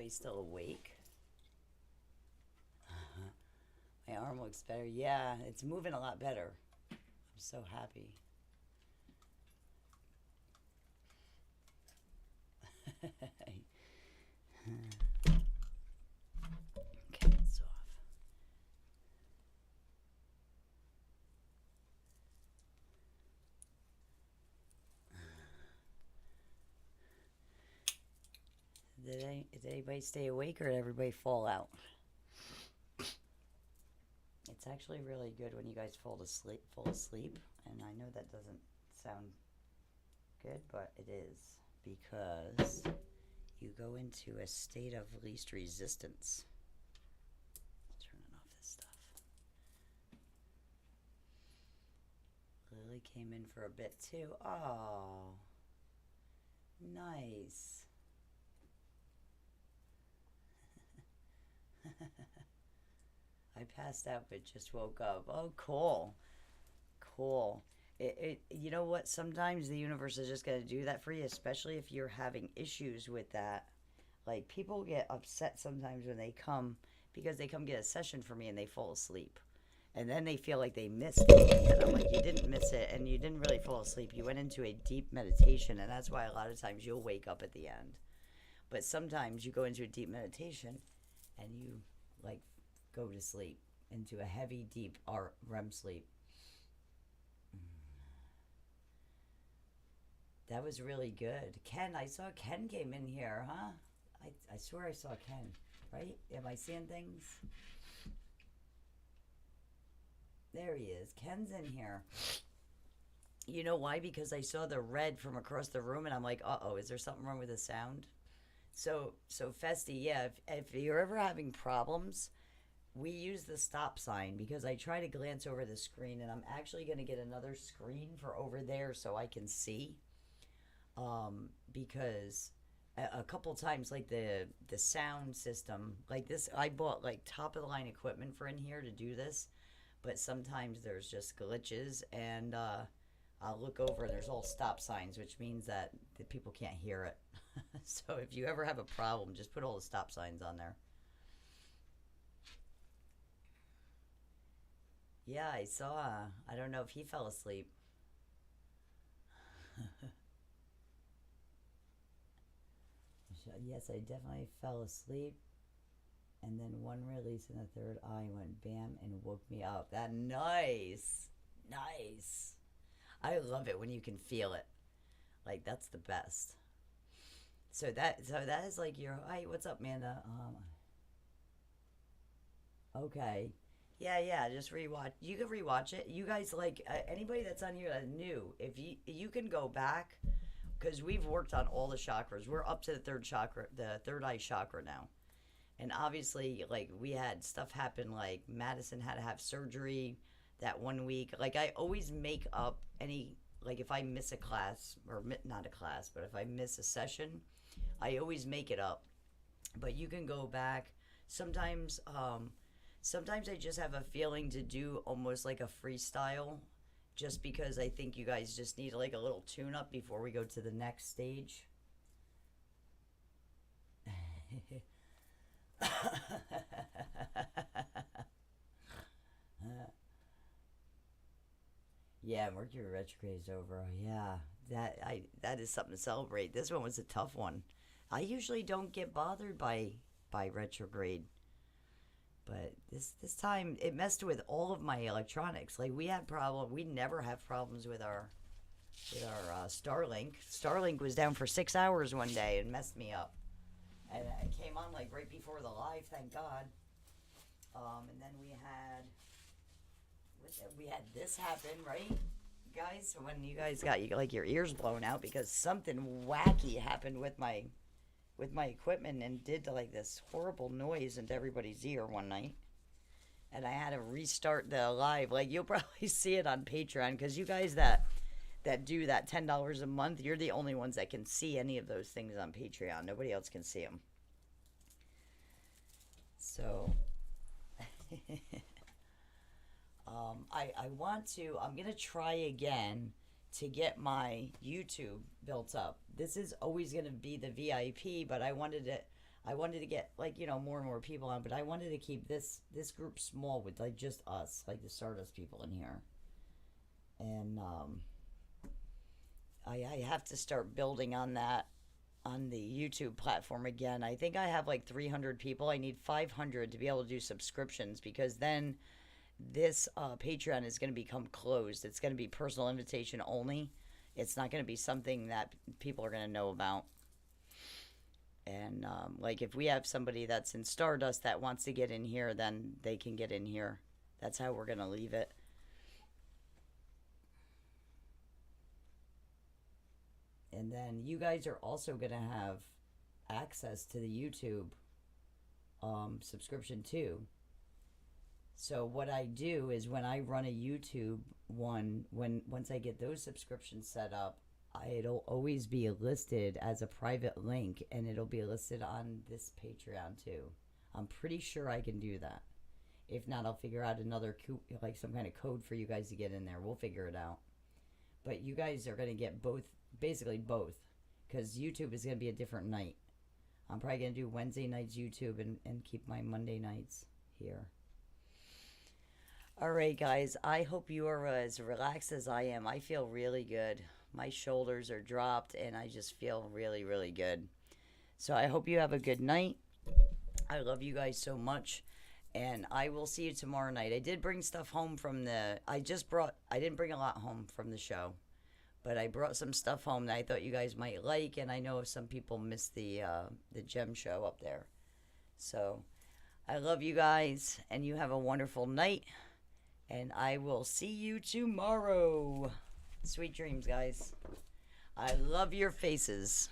Everybody still awake? My arm looks better. Yeah, it's moving a lot better. I'm so happy. Okay, it's off. Did anybody stay awake or did everybody fall out? It's actually really good when you guys fall asleep, and I know that doesn't sound good, but it is because you go into a state of least resistance. Turning off this stuff. Lily came in for a bit too. Oh, nice. I passed out but just woke up. Oh, cool. Cool. You know what? Sometimes the universe is just going to do that for you, especially if you're having issues with that. Like, people get upset sometimes when they come because they come get a session for me and they fall asleep. And then they feel like they missed it. And I'm like, you didn't miss it and you didn't really fall asleep. You went into a deep meditation, and that's why a lot of times you'll wake up at the end. But sometimes you go into a deep meditation and you, like, go to sleep into a heavy, deep REM sleep. That was really good. Ken, I saw Ken came in here, huh? I swear I saw Ken, right? Am I seeing things? There he is. Ken's in here. You know why? Because I saw the red from across the room, and I'm like, uh-oh, is there something wrong with the sound? So Festi, yeah, if you're ever having problems, we use the stop sign because I try to glance over the screen, and I'm actually going to get another screen for over there so I can see. Because a couple times, like the sound system, like this, I bought like top of the line equipment for in here to do this, but sometimes there's just glitches, and I'll look over and there's all stop signs, which means that the people can't hear it. So if you ever have a problem, just put all the stop signs on there. Yeah, I saw. I don't know if he fell asleep. Yes, I definitely fell asleep, and then one release in the third eye went bam and woke me up. That nice, nice. I love it when you can feel it. Like, that's the best. So that is like your. Hey, what's up, Amanda? Okay. Yeah, yeah. Just rewatch. You can rewatch it. You guys, like, anybody that's on here that's new, if you can go back, because we've worked on all the chakras. We're up to the third chakra, the third eye chakra now. And obviously, like, we had stuff happen. Like, Madison had to have surgery that one week. Like, I always make up any, like, if I miss a class, or not a class, but if I miss a session, I always make it up. But you can go back. Sometimes, sometimes I just have a feeling to do almost like a freestyle, just because I think you guys just need like a little tune up before we go to the next stage. Yeah, Mercury retrograde is over. Yeah, that is something to celebrate. This one was a tough one. I usually don't get bothered by retrograde, but this time it messed with all of my electronics. Like, we had problem. We never have problems with our Starlink. Starlink was down for 6 hours one day and messed me up. And it came on like right before the live, thank God. And then we had this happen, right, guys? When you guys got like your ears blown out because something wacky happened with my equipment and did like this horrible noise into everybody's ear one night. And I had to restart the live. Like, you'll probably see it on Patreon, because you guys that do that $10 a month, you're the only ones that can see any of those things on Patreon. Nobody else can see them. So, I'm going to try again to get my YouTube built up. This is always going to be the VIP, but I wanted to get like more and more people on, but I wanted to keep this group small with like just us, like the Stardust people in here, and I have to start building on that on the YouTube platform again. I think I have like 300 people. I need 500 to be able to do subscriptions because then this Patreon is going to become closed. It's going to be personal invitation only. It's not going to be something that people are going to know about. And like if we have somebody that's in Stardust that wants to get in here, then they can get in here. That's how we're going to leave it. And then you guys are also going to have access to the YouTube subscription too. So what I do is when I run a YouTube one, once I get those subscriptions set up, it'll always be listed as a private link, and it'll be listed on this Patreon too. I'm pretty sure I can do that. If not, I'll figure out another like some kind of code for you guys to get in there. We'll figure it out. But you guys are going to get both, basically both, because YouTube is going to be a different night. I'm probably going to do Wednesday nights YouTube and keep my Monday nights here. All right, guys, I hope you are as relaxed as I am. I feel really good. My shoulders are dropped, and I just feel really, really good. So I hope you have a good night. I love you guys so much, and I will see you tomorrow night. I did bring stuff home from I didn't bring a lot home from the show, but I brought some stuff home that I thought you guys might like, and I know some people missed the gem show up there. So I love you guys, and you have a wonderful night. And I will see you tomorrow. Sweet dreams, guys. I love your faces.